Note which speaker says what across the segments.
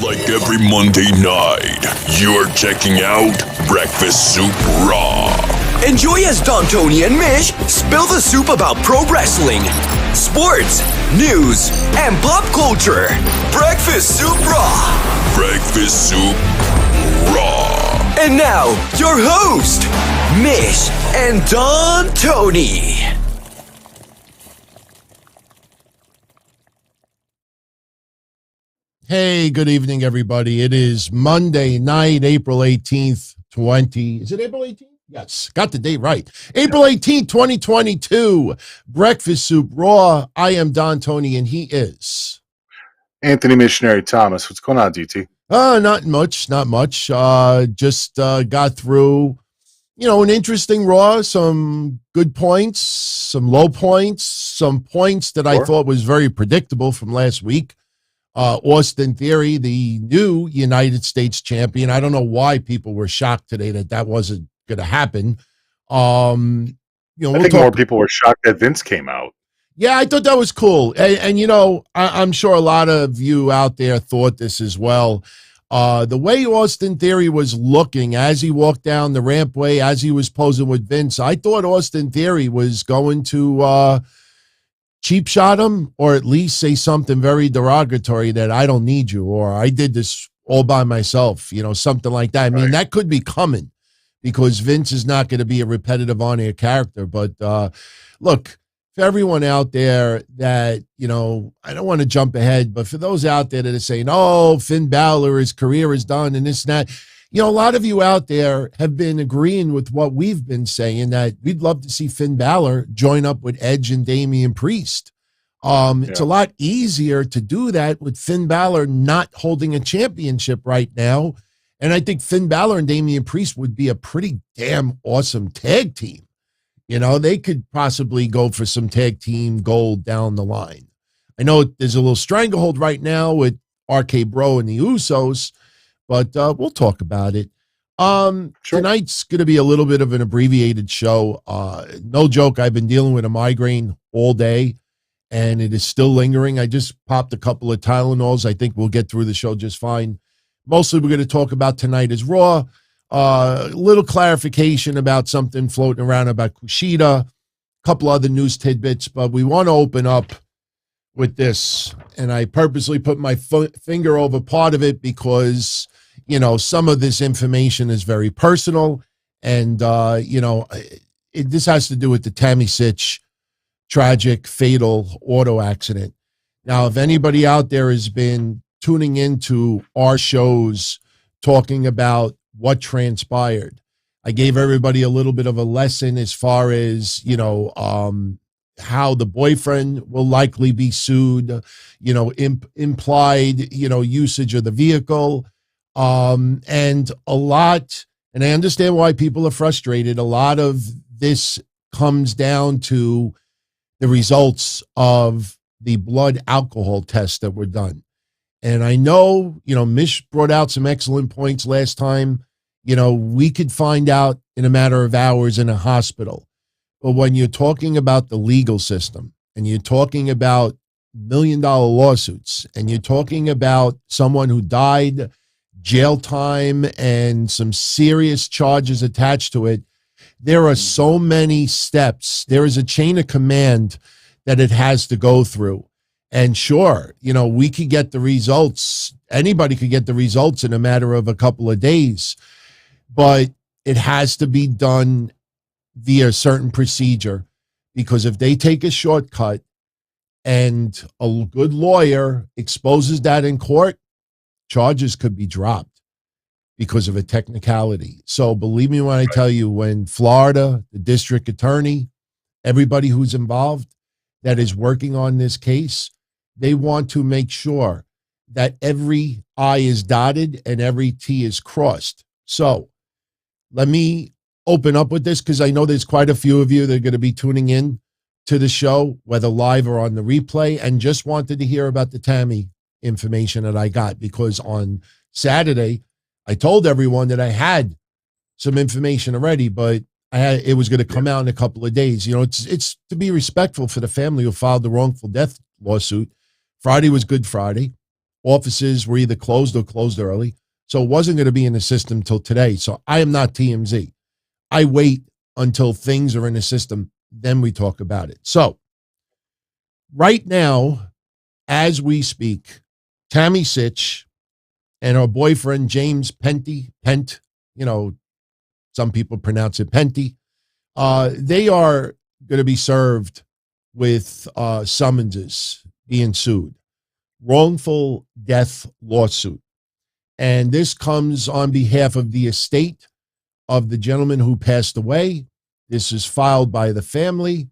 Speaker 1: Like every Monday night, you're checking out Breakfast Soup Raw.
Speaker 2: Enjoy as Don, Tony, and Mish spill the soup about pro wrestling, sports, news, and pop culture. Breakfast Soup Raw.
Speaker 1: Breakfast Soup Raw.
Speaker 2: And now, your host, Mish and Don Tony.
Speaker 3: Hey, good evening, everybody. It is Monday night, April 18th, Is it April 18th? Yes, got the date right. April 18th, 2022. Breakfast Soup Raw. I am Don Tony, and he is
Speaker 4: Anthony Missionary Thomas. What's going on, DT?
Speaker 3: Not much. Just got through, an interesting Raw, some good points, some low points, some points that I thought was very predictable from last week. Austin Theory, the new United States champion. I don't know why people were shocked today that wasn't going to happen. I think
Speaker 4: more people were shocked that Vince came out.
Speaker 3: Yeah, I thought that was cool. And I'm sure a lot of you out there thought this as well. The way Austin Theory was looking as he walked down the rampway, as he was posing with Vince, I thought Austin Theory was going to cheap shot him, or at least say something very derogatory that I don't need you, or I did this all by myself, something like that. I mean, that could be coming because Vince is not going to be a repetitive on-air character. But look, for everyone out there that, I don't want to jump ahead, but for those out there that are saying, oh, Finn Balor, his career is done and this and that, a lot of you out there have been agreeing with what we've been saying, that we'd love to see Finn Balor join up with Edge and Damian Priest. It's a lot easier to do that with Finn Balor not holding a championship right now. And I think Finn Balor and Damian Priest would be a pretty damn awesome tag team. They could possibly go for some tag team gold down the line. I know there's a little stranglehold right now with RK Bro and the Usos, but we'll talk about it. Sure. Tonight's going to be a little bit of an abbreviated show. No joke, I've been dealing with a migraine all day, and it is still lingering. I just popped a couple of Tylenols. I think we'll get through the show just fine. Mostly we're going to talk about tonight is Raw. Little clarification about something floating around about Kushida, a couple other news tidbits, but we want to open up with this. And I purposely put my finger over part of it because some of this information is very personal. And, this has to do with the Tammy Sytch tragic, fatal auto accident. Now, if anybody out there has been tuning into our shows talking about what transpired, I gave everybody a little bit of a lesson as far as, how the boyfriend will likely be sued, implied, usage of the vehicle. And a lot, and I understand why people are frustrated. A lot of this comes down to the results of the blood alcohol tests that were done. And I know, Mish brought out some excellent points last time. We could find out in a matter of hours in a hospital. But when you're talking about the legal system and you're talking about $1 million lawsuits and you're talking about someone who died, jail time, and some serious charges attached to it, there are so many steps. There is a chain of command that it has to go through. And sure, we could get the results. Anybody could get the results in a matter of a couple of days, but it has to be done via a certain procedure, because if they take a shortcut and a good lawyer exposes that in court, charges could be dropped because of a technicality. So believe me when I tell you, when Florida, the district attorney, everybody who's involved that is working on this case, they want to make sure that every I is dotted and every T is crossed. So let me open up with this, because I know there's quite a few of you that are going to be tuning in to the show, whether live or on the replay, and just wanted to hear about the Tammy information that I got, because on Saturday, I told everyone that I had some information already, but it was going to come out in a couple of days. It's to be respectful for the family who filed the wrongful death lawsuit. Friday was Good Friday. offices were either closed or closed early. So it wasn't going to be in the system till today. So I am not TMZ. I wait until things are in the system, then we talk about it. So right now, as we speak, Tammy Sytch and her boyfriend, James Pent, some people pronounce it Penty, they are going to be served with summonses being sued. Wrongful death lawsuit. And this comes on behalf of the estate of the gentleman who passed away. This is filed by the family,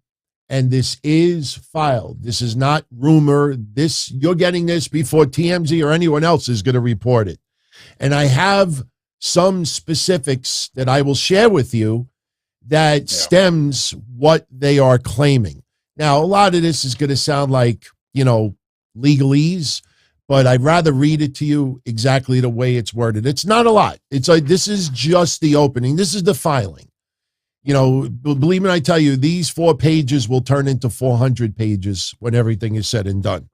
Speaker 3: and this is filed. This is not rumor. You're getting this before TMZ or anyone else is going to report it. And I have some specifics that I will share with you that stems what they are claiming. Now, a lot of this is going to sound like, legalese, but I'd rather read it to you exactly the way it's worded. It's not a lot. It's like, this is just the opening. This is the filing. Believe me, I tell you, these 4 pages will turn into 400 pages when everything is said and done.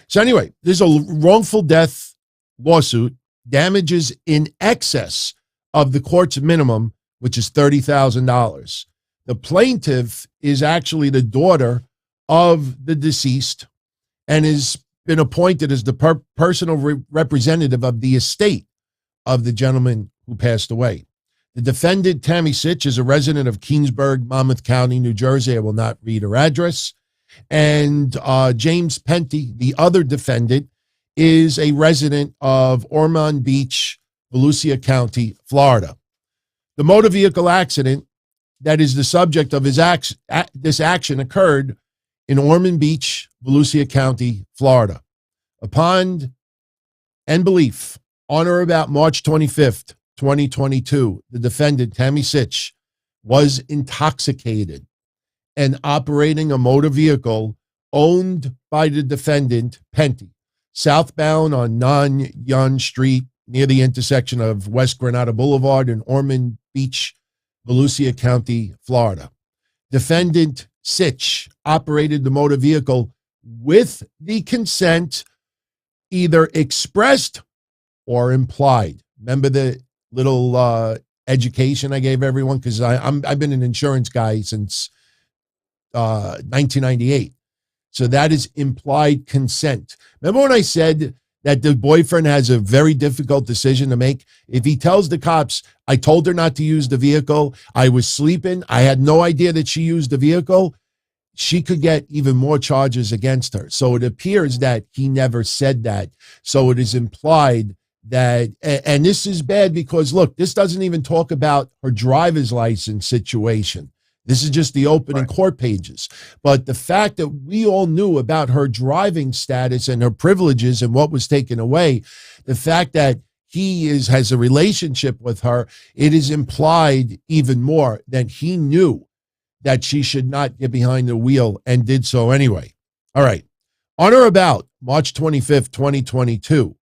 Speaker 3: So anyway, there's a wrongful death lawsuit, damages in excess of the court's minimum, which is $30,000. The plaintiff is actually the daughter of the deceased and has been appointed as the personal representative of the estate of the gentleman who passed away. The defendant, Tammy Sytch, is a resident of Keansburg, Monmouth County, New Jersey. I will not read her address. And James Penty, the other defendant, is a resident of Ormond Beach, Volusia County, Florida. The motor vehicle accident that is the subject of this action occurred in Ormond Beach, Volusia County, Florida. Upon and belief, on or about March 25th, 2022, the defendant, Tammy Sytch, was intoxicated and operating a motor vehicle owned by the defendant, Penty, southbound on Non-Yun Street near the intersection of West Granada Boulevard and Ormond Beach, Volusia County, Florida. Defendant Sytch operated the motor vehicle with the consent either expressed or implied. Remember the little education I gave everyone? Because I've been an insurance guy since 1998. So that is implied consent. Remember when I said that the boyfriend has a very difficult decision to make? If he tells the cops, I told her not to use the vehicle, I was sleeping, I had no idea that she used the vehicle, she could get even more charges against her. So it appears that he never said that. So it is implied that, and this is bad because, look, this doesn't even talk about her driver's license situation. This is just the opening court pages. But the fact that we all knew about her driving status and her privileges and what was taken away, the fact that he has a relationship with her, it is implied even more that he knew that she should not get behind the wheel and did so anyway. All right. On or about March 25th, 2022,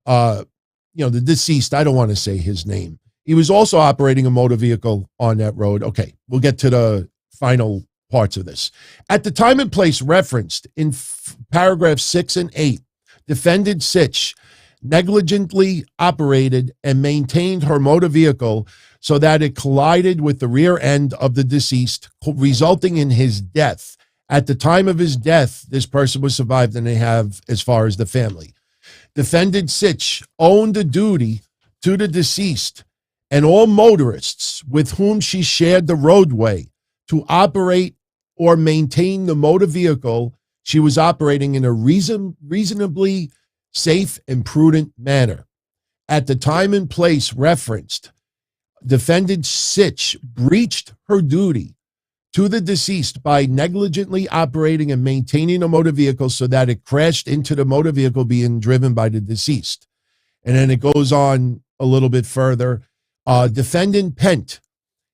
Speaker 3: the deceased, I don't want to say his name, he was also operating a motor vehicle on that road. Okay, we'll get to the final parts of this. At the time and place referenced in paragraphs 6 and 8, defendant Sytch negligently operated and maintained her motor vehicle so that it collided with the rear end of the deceased, resulting in his death. At the time of his death, this person was survived, and they have as far as the family. Defendant Sytch owned a duty to the deceased and all motorists with whom she shared the roadway to operate or maintain the motor vehicle she was operating in a reasonably safe and prudent manner. At the time and place referenced, defendant Sytch breached her duty to the deceased by negligently operating and maintaining a motor vehicle so that it crashed into the motor vehicle being driven by the deceased. And then it goes on a little bit further. Defendant Pent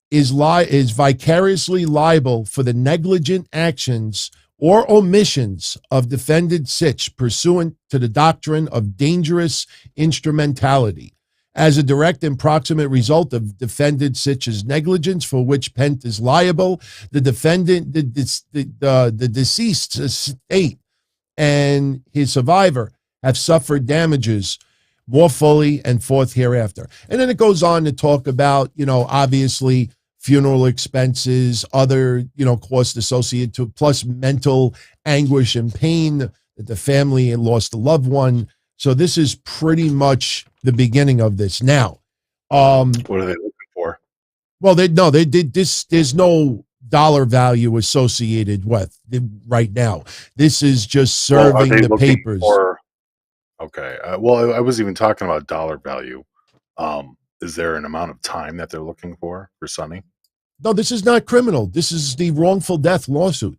Speaker 3: is vicariously liable for the negligent actions or omissions of defendant Sytch pursuant to the doctrine of dangerous instrumentality as a direct and proximate result of defendant Sytch's negligence for which Pent is liable. The defendant, the deceased's estate and his survivor have suffered damages more fully and forth hereafter. And then it goes on to talk about, obviously funeral expenses, other, costs associated to, plus mental anguish and pain that the family lost a loved one. So this is pretty much the beginning of this. Now,
Speaker 4: what are they looking for?
Speaker 3: well, they did this. There's no dollar value associated with it right now. This is just serving the papers.
Speaker 4: Okay. Well, I was even talking about dollar value. Is there an amount of time that they're looking for Sonny?
Speaker 3: No, this is not criminal. This is the wrongful death lawsuit.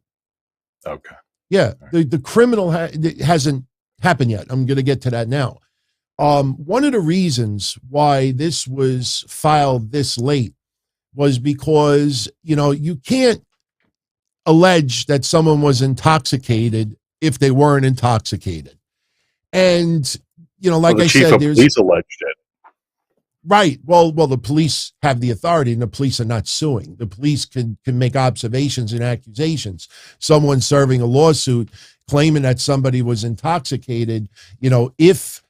Speaker 4: Okay.
Speaker 3: Yeah, the criminal hasn't happened yet. I'm going to get to that now. One of the reasons why this was filed this late was because, you can't allege that someone was intoxicated if they weren't intoxicated. And, like I said, there's
Speaker 4: police alleged it.
Speaker 3: Right. Well, the police have the authority, and the police are not suing. The police can make observations and accusations. Someone serving a lawsuit claiming that somebody was intoxicated, if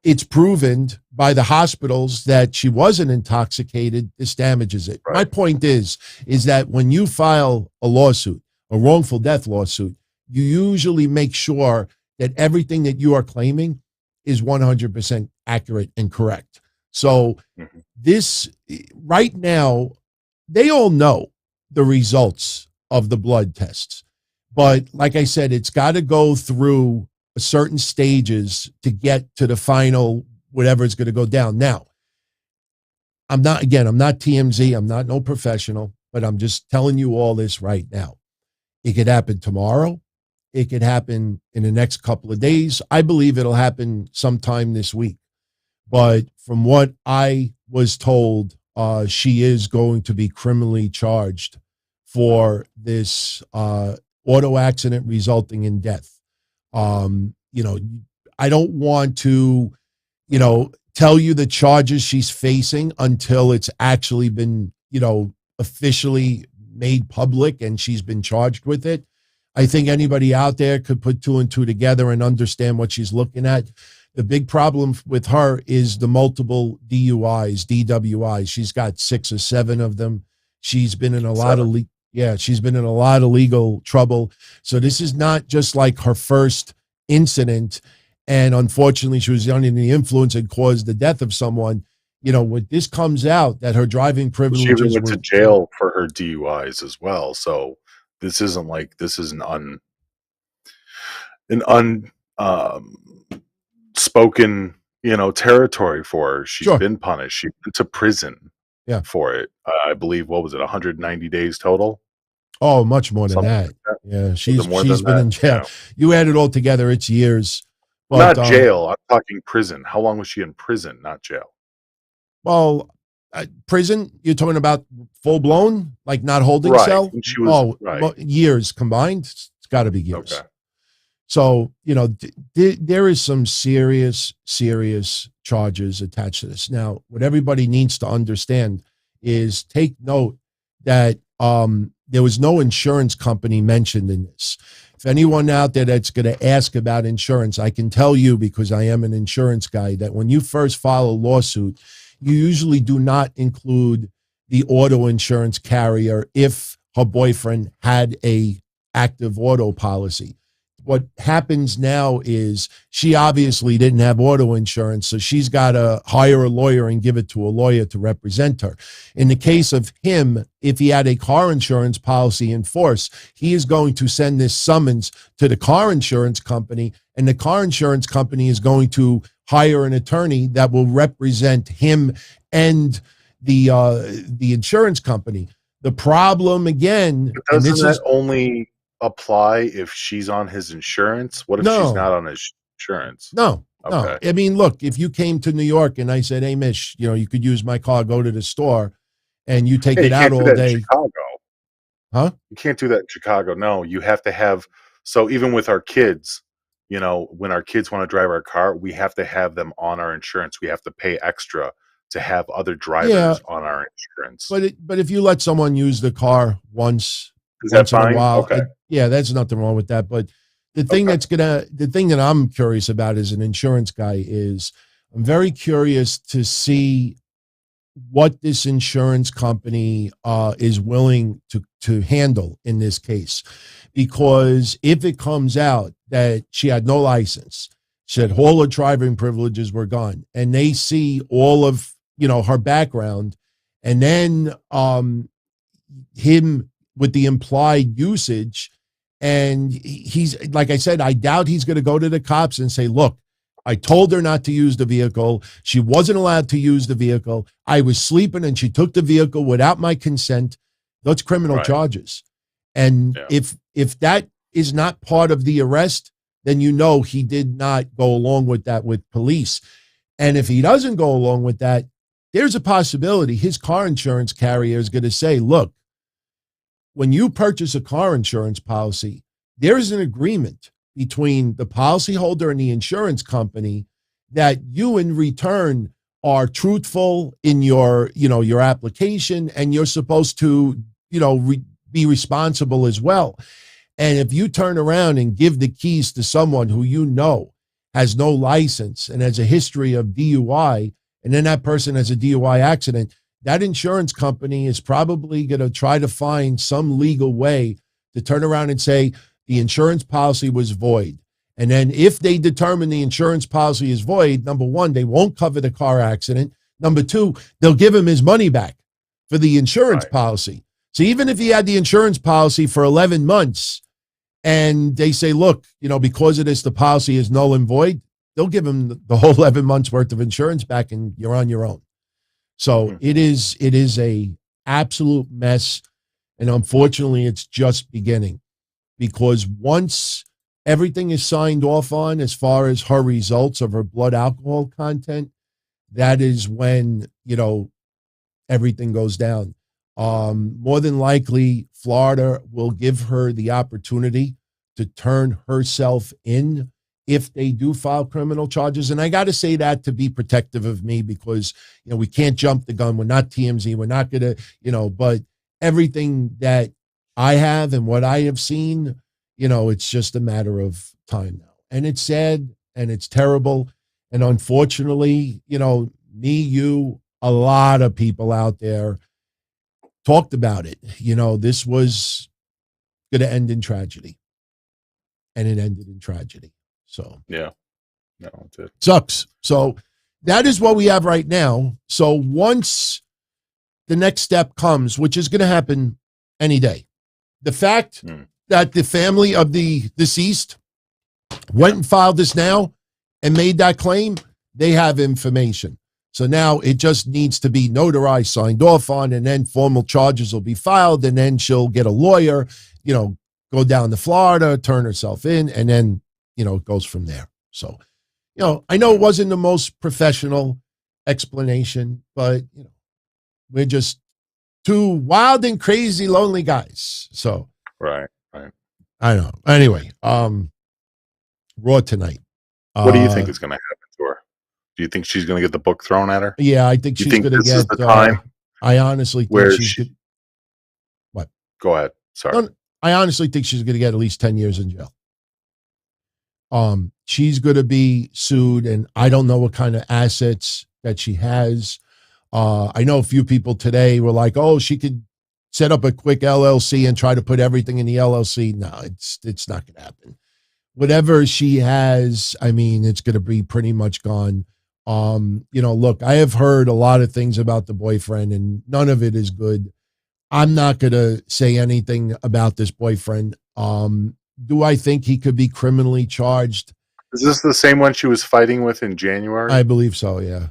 Speaker 3: it's proven by the hospitals that she wasn't intoxicated, this damages it. Right. My point is that when you file a lawsuit, a wrongful death lawsuit, you usually make sure that everything that you are claiming is 100% accurate and correct. So this right now, they all know the results of the blood tests. But like I said, it's got to go through certain stages to get to the final, whatever is going to go down. Now, I'm not TMZ. I'm not no professional, but I'm just telling you all this right now. It could happen tomorrow. It could happen in the next couple of days. I believe it'll happen sometime this week. But from what I was told, she is going to be criminally charged for this auto accident resulting in death. I don't want to, tell you the charges she's facing until it's actually been, officially made public and she's been charged with it. I think anybody out there could put two and two together and understand what she's looking at. The big problem with her is the multiple DUIs, DWIs. She's got 6 or 7 of them. She's been in a lot of she's been in a lot of legal trouble. So this is not just like her first incident. And unfortunately, she was under the influence and caused the death of someone. When this comes out that her driving privileges,
Speaker 4: she even went to jail for her DUIs as well. So this isn't like this is an spoken, territory for her. She's been punished. She went to prison for it. I believe, what was it, 190 days total?
Speaker 3: Oh, much more than that. Yeah, she's been in jail. Yeah. You add it all together, it's years.
Speaker 4: But, not jail. I'm talking prison. How long was she in prison, not jail?
Speaker 3: Well, prison, you're talking about full blown, like not holding cell?
Speaker 4: She was,
Speaker 3: years combined. It's got to be years.
Speaker 4: Okay.
Speaker 3: So, there is some serious charges attached to this. Now, what everybody needs to understand is take note that there was no insurance company mentioned in this. If anyone out there that's going to ask about insurance, I can tell you, because I am an insurance guy, that when you first file a lawsuit, you usually do not include the auto insurance carrier if her boyfriend had a active auto policy. What happens now is she obviously didn't have auto insurance, so she's got to hire a lawyer and give it to a lawyer to represent her. In the case of him, if he had a car insurance policy in force, he is going to send this summons to the car insurance company, and the car insurance company is going to hire an attorney that will represent him and the insurance company. The problem again,
Speaker 4: doesn't that only apply if she's on his insurance? What if she's not on his insurance?
Speaker 3: No. I mean, look, if you came to New York and I said, hey, Mish, you could use my car, go to the store, and you take it out all day.
Speaker 4: In Chicago.
Speaker 3: Huh?
Speaker 4: You can't do that in Chicago. No, you have to have, so even with our kids, when our kids want to drive our car, we have to have them on our insurance. We have to pay extra to have other drivers on our insurance.
Speaker 3: But if you let someone use the car once
Speaker 4: is that fine?
Speaker 3: In a while,
Speaker 4: okay.
Speaker 3: There's nothing wrong with that. But the thing that I'm curious about as an insurance guy is I'm very curious to see what this insurance company is willing to handle in this case. Because if it comes out that she had no license, she had all her driving privileges were gone, and they see all of, her background, and then him with the implied usage, and he's, like I said, I doubt he's going to go to the cops and say, look, I told her not to use the vehicle. She wasn't allowed to use the vehicle. I was sleeping and she took the vehicle without my consent. That's criminal charges. And if that is not part of the arrest, then he did not go along with that with police. And if he doesn't go along with that, there's a possibility his car insurance carrier is going to say, look, when you purchase a car insurance policy, there is an agreement between the policyholder and the insurance company that you in return are truthful in your application, and you're supposed to, be responsible as well. And if you turn around and give the keys to someone who has no license and has a history of DUI, and then that person has a DUI accident, that insurance company is probably going to try to find some legal way to turn around and say the insurance policy was void. And then if they determine the insurance policy is void, number one, they won't cover the car accident. Number two, they'll give him his money back for the insurance policy. So even if he had the insurance policy for 11 months and they say, look, because of this, the policy is null and void, they'll give him the whole 11 months worth of insurance back and you're on your own. So it is a absolute mess. And unfortunately, it's just beginning, because once everything is signed off on as far as her results of her blood alcohol content, that is when, everything goes down. More than likely, Florida will give her the opportunity to turn herself in if they do file criminal charges. And I got to say that to be protective of me, because, we can't jump the gun. We're not TMZ. We're not going to, but everything that I have and what I have seen, it's just a matter of time now. And it's sad and it's terrible. And unfortunately, me, you, a lot of people out there talked about it. This was going to end in tragedy. And it ended in tragedy. So,
Speaker 4: yeah, no, it
Speaker 3: sucks. So that is what we have right now. So once the next step comes, which is going to happen any day, the fact that the family of the deceased went and filed this now and made that claim, they have information. So now it just needs to be notarized, signed off on, and then formal charges will be filed, and then she'll get a lawyer, go down to Florida, turn herself in, and then, it goes from there. So, I know it wasn't the most professional explanation, but, we're just two wild and crazy, lonely guys. So,
Speaker 4: right.
Speaker 3: I know. Anyway, Raw tonight.
Speaker 4: What do you think is going to happen to her? Do you think she's going to get the book thrown at her?
Speaker 3: Yeah, I think she's going to get.
Speaker 4: This is the time.
Speaker 3: I honestly think she's. What?
Speaker 4: Go ahead. Sorry.
Speaker 3: No, I honestly think she's going to get at least 10 years in jail. She's going to be sued, and I don't know what kind of assets that she has. I know a few people today were like, "Oh, she could set up a quick LLC and try to put everything in the LLC." No, it's not going to happen. Whatever she has, I mean, it's going to be pretty much gone. Look, I have heard a lot of things about the boyfriend, and none of it is good. I'm not going to say anything about this boyfriend. Do I think he could be criminally charged?
Speaker 4: Is this the same one she was fighting with in January?
Speaker 3: I believe so. Yeah,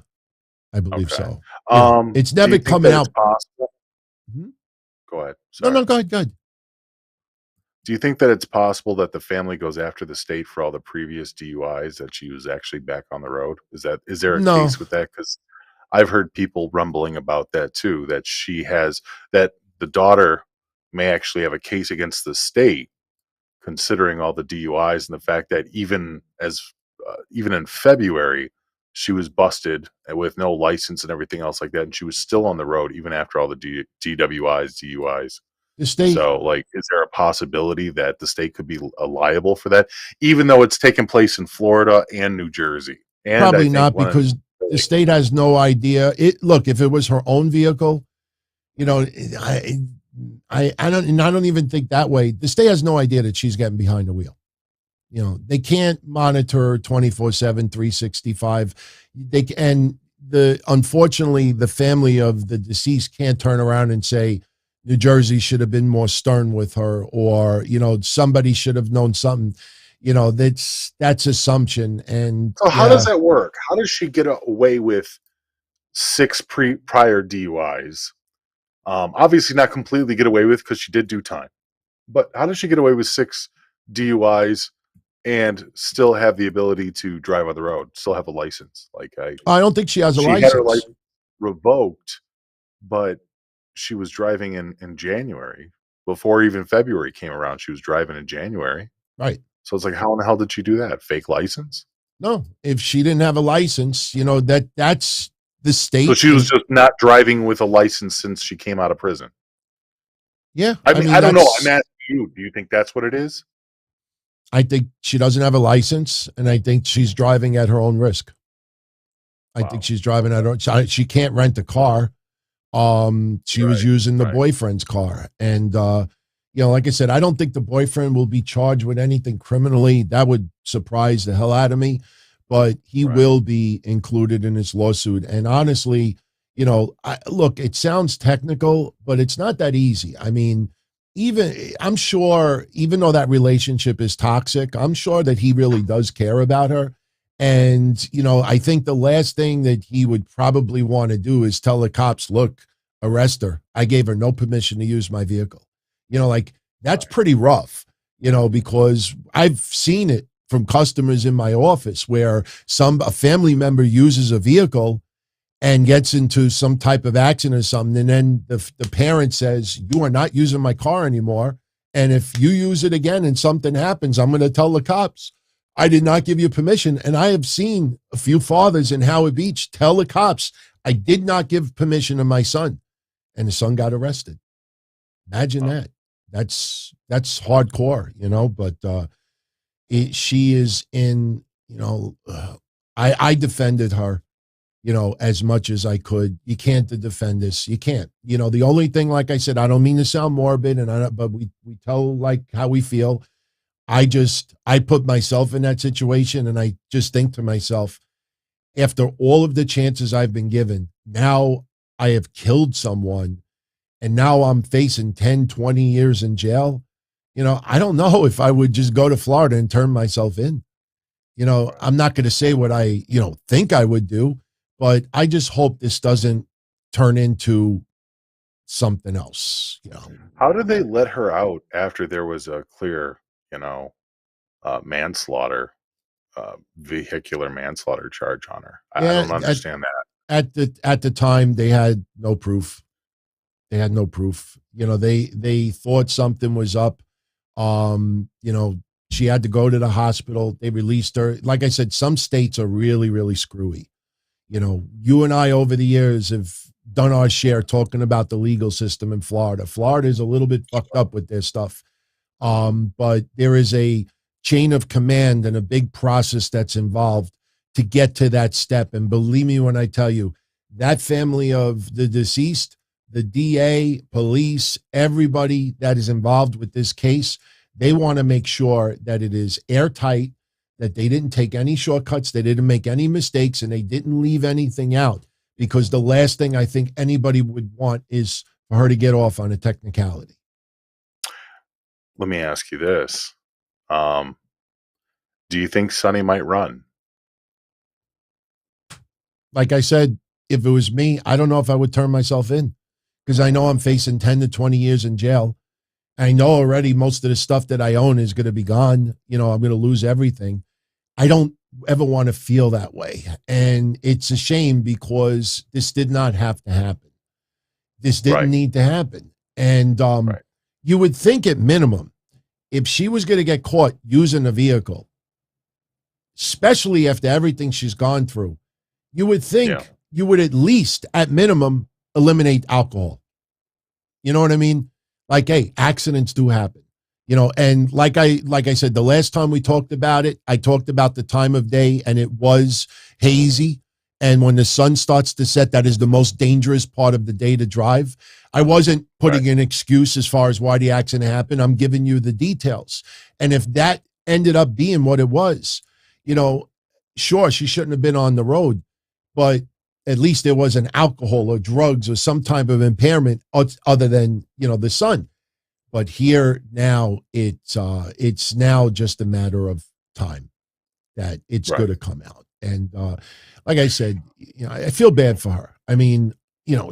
Speaker 3: I believe so. It's
Speaker 4: do
Speaker 3: never
Speaker 4: you think
Speaker 3: coming
Speaker 4: that
Speaker 3: out.
Speaker 4: it's possible?
Speaker 3: Mhm.
Speaker 4: Go ahead. Sorry.
Speaker 3: No, go ahead.
Speaker 4: Do you think that it's possible that the family goes after the state for all the previous DUIs that she was actually back on the road? Is there a case with that? Because I've heard people rumbling about that too, that that the daughter may actually have a case against the state, considering all the DUIs and the fact that even in February, she was busted with no license and everything else like that, and she was still on the road even after all the DWIs, DUIs.
Speaker 3: The state.
Speaker 4: So, like, is there a possibility that the state could be liable for that, even though it's taking place in Florida and New Jersey? And
Speaker 3: Probably not, because the state has no idea. Look, if it was her own vehicle, I don't even think that way. The state has no idea that she's getting behind the wheel. They can't monitor 24/7, 365. Unfortunately, the family of the deceased can't turn around and say New Jersey should have been more stern with her, or somebody should have known something. That's assumption. And
Speaker 4: so how does that work? How does she get away with 6 prior DUIs? Obviously not completely get away with, because she did do time. But how does she get away with 6 DUIs and still have the ability to drive on the road, still have a license? Like,
Speaker 3: I don't think she has a license.
Speaker 4: She had her license revoked, but she was driving in January. Before even February came around, she was driving in January.
Speaker 3: Right.
Speaker 4: So it's like, how in the hell did she do that? Fake license?
Speaker 3: No, if she didn't have a license, that's the state.
Speaker 4: So she was just not driving with a license since she came out of prison.
Speaker 3: Yeah.
Speaker 4: I mean I don't know. I'm asking you. Do you think that's what it is?
Speaker 3: I think she doesn't have a license, and I think she's driving at her own risk. I think she's driving at her. She can't rent a car. She was using the boyfriend's car, and like I said, I don't think the boyfriend will be charged with anything criminally. That would surprise the hell out of me, but he will be included in this lawsuit. And honestly, look, it sounds technical, but it's not that easy. I mean, I'm sure, even though that relationship is toxic, I'm sure that he really does care about her. And, I think the last thing that he would probably want to do is tell the cops, look, arrest her. I gave her no permission to use my vehicle. That's pretty rough, because I've seen it from customers in my office where a family member uses a vehicle and gets into some type of accident or something. And then the parent says, you are not using my car anymore. And if you use it again and something happens, I'm going to tell the cops. I did not give you permission. And I have seen a few fathers in Howard Beach tell the cops, I did not give permission to my son. And the son got arrested. Imagine that. That's hardcore, but she is in, I defended her, as much as I could. You can't defend this. You can't. The only thing, like I said, I don't mean to sound morbid, but we tell like how we feel. I put myself in that situation, and I just think to myself, after all of the chances I've been given, now I have killed someone, and now I'm facing 10, 20 years in jail. I don't know if I would just go to Florida and turn myself in. I'm not going to say what I, think I would do, but I just hope this doesn't turn into something else.
Speaker 4: How did they let her out after there was a clear, manslaughter, vehicular manslaughter charge on her? I don't understand that.
Speaker 3: At the time, they had no proof. They had no proof. They thought something was up. She had to go to the hospital. They released her. Like I said, some states are really, really screwy. You and I over the years have done our share talking about the legal system in Florida. Florida is a little bit fucked up with their stuff. But there is a chain of command and a big process that's involved to get to that step. And believe me when I tell you, that family of the deceased, the DA, police, everybody that is involved with this case, they want to make sure that it is airtight, that they didn't take any shortcuts, they didn't make any mistakes, and they didn't leave anything out. Because the last thing I think anybody would want is for her to get off on a technicality.
Speaker 4: Let me ask you this. Do you think Sonny might run?
Speaker 3: Like I said, if it was me, I don't know if I would turn myself in, because I know I'm facing 10 to 20 years in jail. I know already most of the stuff that I own is going to be gone. I'm going to lose everything. I don't ever want to feel that way. And it's a shame, because this did not have to happen. This didn't need to happen. And you would think at minimum, if she was going to get caught using a vehicle, especially after everything she's gone through, you would think you would at least, at minimum, eliminate alcohol. You know what I mean? Like, hey, accidents do happen, and like I said, the last time we talked about it, I talked about the time of day, and it was hazy. And when the sun starts to set, that is the most dangerous part of the day to drive. I wasn't putting an excuse as far as why the accident happened. I'm giving you the details. And if that ended up being what it was, sure, she shouldn't have been on the road, but at least there was an alcohol or drugs or some type of impairment other than, the sun. But here now it's now just a matter of time that it's going to come out. And like I said, I feel bad for her. I mean,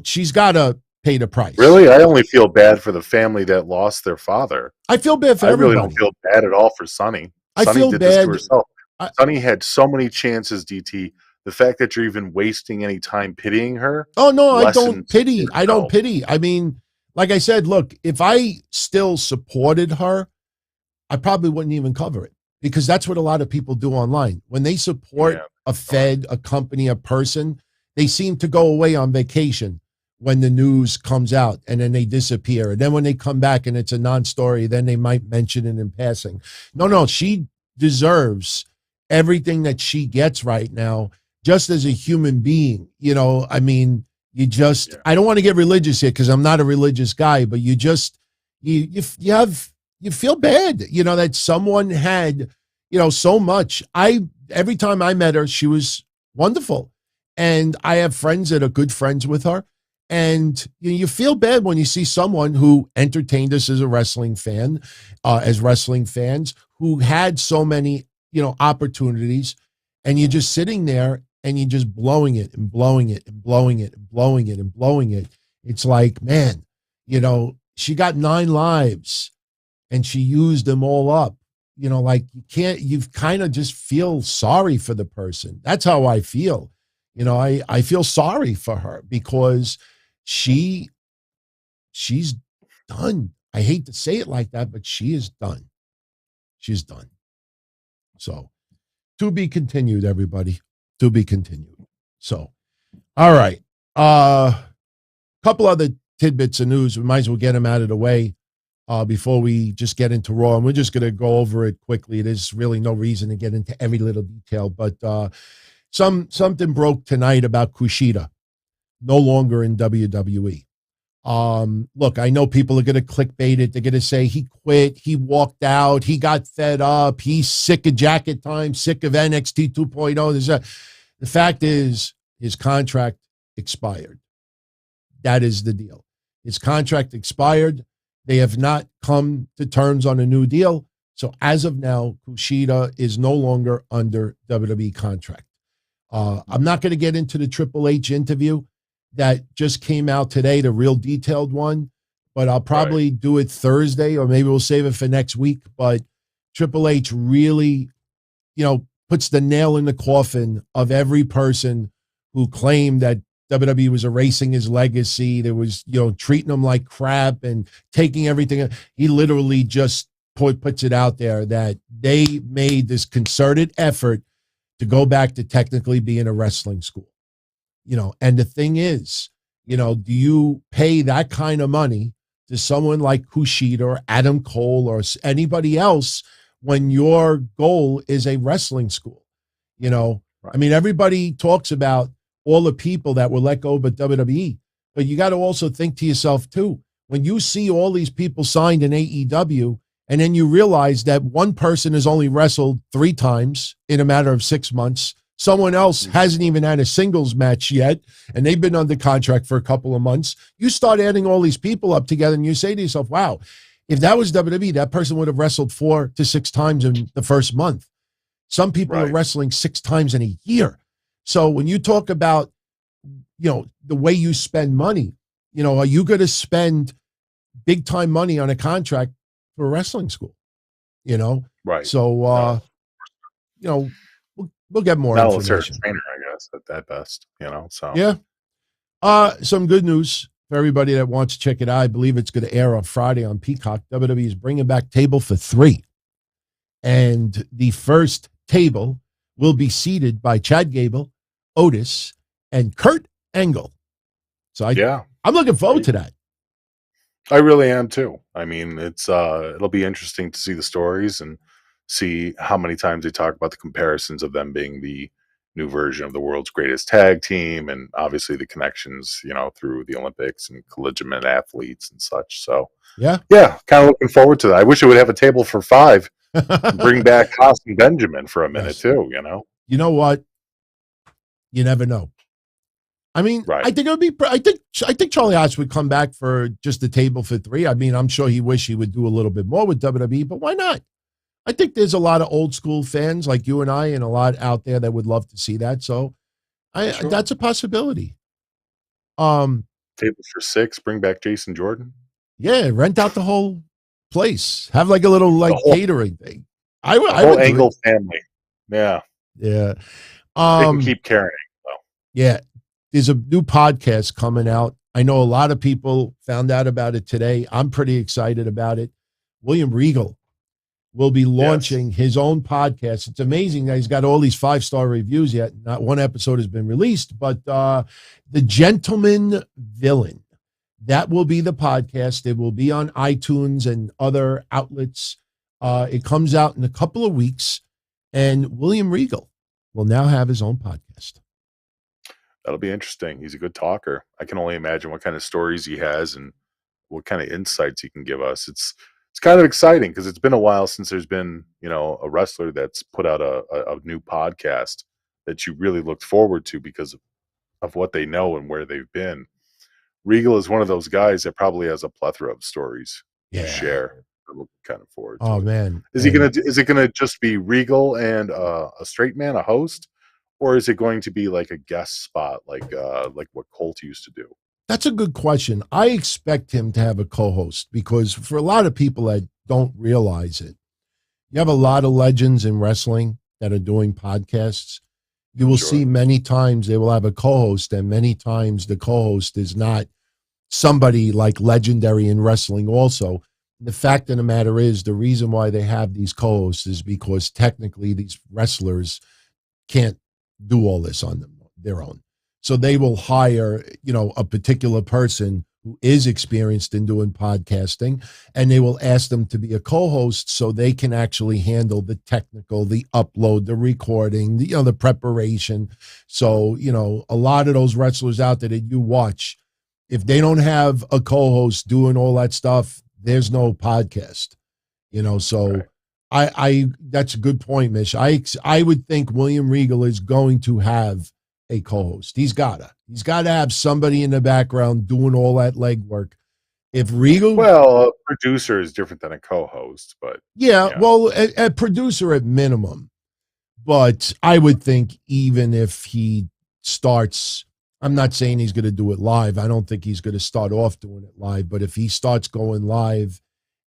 Speaker 3: she's got to pay the price.
Speaker 4: Really? I only feel bad for the family that lost their father.
Speaker 3: I feel bad for everybody.
Speaker 4: I really don't feel bad at all for Sunny. Sunny
Speaker 3: feel
Speaker 4: did
Speaker 3: bad.
Speaker 4: This to herself. Sunny had so many chances, DT. The fact that you're even wasting any time pitying her.
Speaker 3: Oh, no, I don't pity. I don't pity. I mean, like I said, look, if I still supported her, I probably wouldn't even cover it, because that's what a lot of people do online. When they support a fed, a company, a person, they seem to go away on vacation when the news comes out, and then they disappear. And then when they come back and it's a non-story, then they might mention it in passing. No, she deserves everything that she gets right now, just as a human being. I mean, you just, I don't want to get religious here because I'm not a religious guy, but you just, you feel bad, that someone had, so much. Every time I met her, she was wonderful. And I have friends that are good friends with her. And you feel bad when you see someone who entertained us as a wrestling fan, as wrestling fans, who had so many, opportunities, and you're just sitting there and you're just blowing it and blowing it and blowing it and blowing it and blowing it. It's like, man, she got 9 lives and she used them all up. Like you kind of just feel sorry for the person. That's how I feel. I feel sorry for her because she's done. I hate to say it like that, but she is done. She's done. So to be continued, everybody, to be continued. So, all right. Couple other tidbits of news. We might as well get them out of the way before we just get into Raw. And we're just going to go over it quickly. There's really no reason to get into every little detail, but something broke tonight about Kushida no longer in WWE. Look, I know people are going to clickbait it. They're going to say he quit, he walked out, he got fed up, he's sick of jacket time, sick of NXT 2.0. The fact is, his contract expired. That is the deal. His contract expired. They have not come to terms on a new deal. So as of now, Kushida is no longer under WWE contract. I'm not going to get into the Triple H interview that just came out today, the real detailed one, but I'll probably do it Thursday, or maybe we'll save it for next week. But Triple H really, puts the nail in the coffin of every person who claimed that WWE was erasing his legacy. There was, treating him like crap and taking everything. He literally just puts it out there that they made this concerted effort to go back to technically being a wrestling school. And the thing is, do you pay that kind of money to someone like Kushida or Adam Cole or anybody else when your goal is a wrestling school? I mean, everybody talks about all the people that were let go by WWE, but you got to also think to yourself too, when you see all these people signed in AEW, and then you realize that one person has only wrestled 3 times in a matter of 6 months. Someone else hasn't even had a singles match yet, and they've been under contract for a couple of months. You start adding all these people up together, and you say to yourself, wow, if that was WWE, that person would have wrestled 4 to 6 times in the first month. Some people are wrestling 6 times in a year. So when you talk about, the way you spend money, are you going to spend big time money on a contract for a wrestling school?
Speaker 4: Right.
Speaker 3: So, we'll get more information.
Speaker 4: Trainer, I guess, at best, so.
Speaker 3: Yeah. Some good news for everybody that wants to check it out. I believe it's going to air on Friday on Peacock. WWE is bringing back Table for 3. And the first table will be seated by Chad Gable, Otis, and Kurt Angle. So I'm looking forward to that.
Speaker 4: I really am too. I mean, it'll be interesting to see the stories and see how many times they talk about the comparisons of them being the new version of the world's greatest tag team, and obviously the connections, through the Olympics and collegiate athletes and such. So,
Speaker 3: Yeah.
Speaker 4: yeah, kind of looking forward to that. I wish it would have a table for five and bring back Haas and Benjamin for a minute
Speaker 3: Yes.
Speaker 4: too.
Speaker 3: You know what? You never know. I mean,
Speaker 4: Right.
Speaker 3: I think it would be. I think Charlie Haas would come back for just a table for three. I mean, I'm sure he wish he would do a little bit more with WWE, but why not? I think there's a lot of old school fans like you and I, and a lot out there that would love to see that. So,
Speaker 4: Sure.
Speaker 3: that's a possibility.
Speaker 4: Table for six. Bring back Jason Jordan.
Speaker 3: Yeah, rent out the whole place. Have like a little catering thing. I would.
Speaker 4: Angle family. Yeah.
Speaker 3: Yeah.
Speaker 4: They can keep carrying.
Speaker 3: Yeah. There's a new podcast coming out. I know a lot of people found out about it today. I'm pretty excited about it. William Regal will be launching his own podcast. It's amazing that he's got all these 5-star reviews yet. Not one episode has been released, but The Gentleman Villain. That will be the podcast. It will be on iTunes and other outlets. It comes out in a couple of weeks, and William Regal will now have his own podcast.
Speaker 4: That'll be interesting. He's a good talker. I can only imagine what kind of stories he has and what kind of insights he can give us. It's kind of exciting because it's been a while since there's been, a wrestler that's put out a new podcast that you really looked forward to because of what they know and where they've been. Regal is one of those guys that probably has a plethora of stories to share. I'm looking kind of forward to it.
Speaker 3: Man.
Speaker 4: Is it gonna just be Regal and a straight man, a host? Or is it going to be like a guest spot, like what Colt used to do?
Speaker 3: That's a good question. I expect him to have a co-host because for a lot of people that don't realize it, you have a lot of legends in wrestling that are doing podcasts. You will see many times they will have a co-host, and many times the co-host is not somebody like legendary in wrestling also. The fact of the matter is the reason why they have these co-hosts is because technically these wrestlers can't do all this on their own. So they will hire, a particular person who is experienced in doing podcasting, and they will ask them to be a co-host so they can actually handle the technical, the upload, the recording, the preparation. So, a lot of those wrestlers out there that you watch, if they don't have a co-host doing all that stuff, there's no podcast, so right. I that's a good point, Mish. I would think William Regal is going to have a co-host. He's gotta have somebody in the background doing all that legwork. If Regal,
Speaker 4: a producer is different than a co-host, but
Speaker 3: well, a producer at minimum. But I would think even if he starts, I'm not saying he's going to do it live. I don't think he's going to start off doing it live. But if he starts going live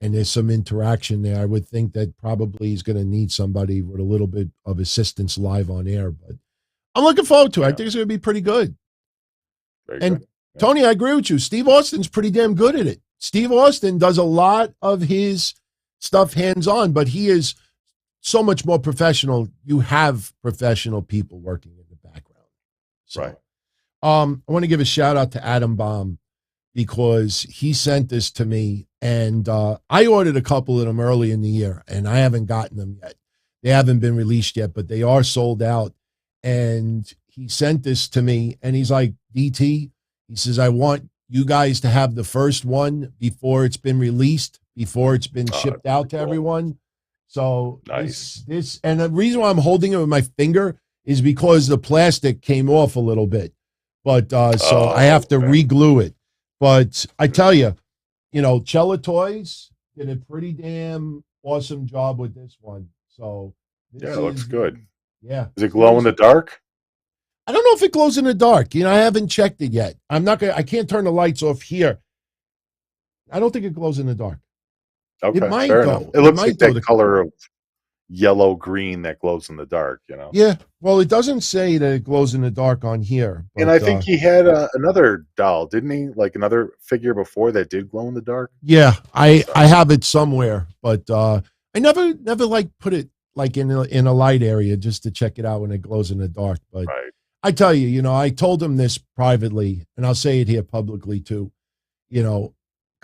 Speaker 3: and there's some interaction there, I would think that probably he's going to need somebody with a little bit of assistance live on air. But I'm looking forward to it. I think it's going to be pretty good.
Speaker 4: Very
Speaker 3: and
Speaker 4: good. Yeah.
Speaker 3: Tony, I agree with you. Steve Austin's pretty damn good at it. Steve Austin does a lot of his stuff hands-on, but he is so much more professional. You have professional people working in the background. So,
Speaker 4: right.
Speaker 3: I want to give a shout out to Adam Baum because he sent this to me, and I ordered a couple of them early in the year, and I haven't gotten them yet. They haven't been released yet, but they are sold out. And he sent this to me, and he's like, DT, he says, I want you guys to have the first one before it's been released, before it's been shipped out to everyone. So
Speaker 4: nice.
Speaker 3: This, and the reason why I'm holding it with my finger is because the plastic came off a little bit. But so I have to re-glue it. But I tell you, Chella Toys did a pretty damn awesome job with this one. So
Speaker 4: it looks good.
Speaker 3: Yeah.
Speaker 4: Does it glow in the dark?
Speaker 3: I don't know if it glows in the dark. I haven't checked it yet. I can't turn the lights off here. I don't think it glows in the dark.
Speaker 4: Okay.
Speaker 3: It might
Speaker 4: fair
Speaker 3: go.
Speaker 4: Enough. It looks
Speaker 3: might
Speaker 4: like that color of yellow green that glows in the dark,
Speaker 3: Yeah. Well, it doesn't say that it glows in the dark on here. But,
Speaker 4: and I think he had another doll, didn't he? Like another figure before that did glow in the dark.
Speaker 3: Yeah, I have it somewhere, but I never like put it like in a light area just to check it out when it glows in the dark. But
Speaker 4: right.
Speaker 3: I tell you, I told him this privately, and I'll say it here publicly too.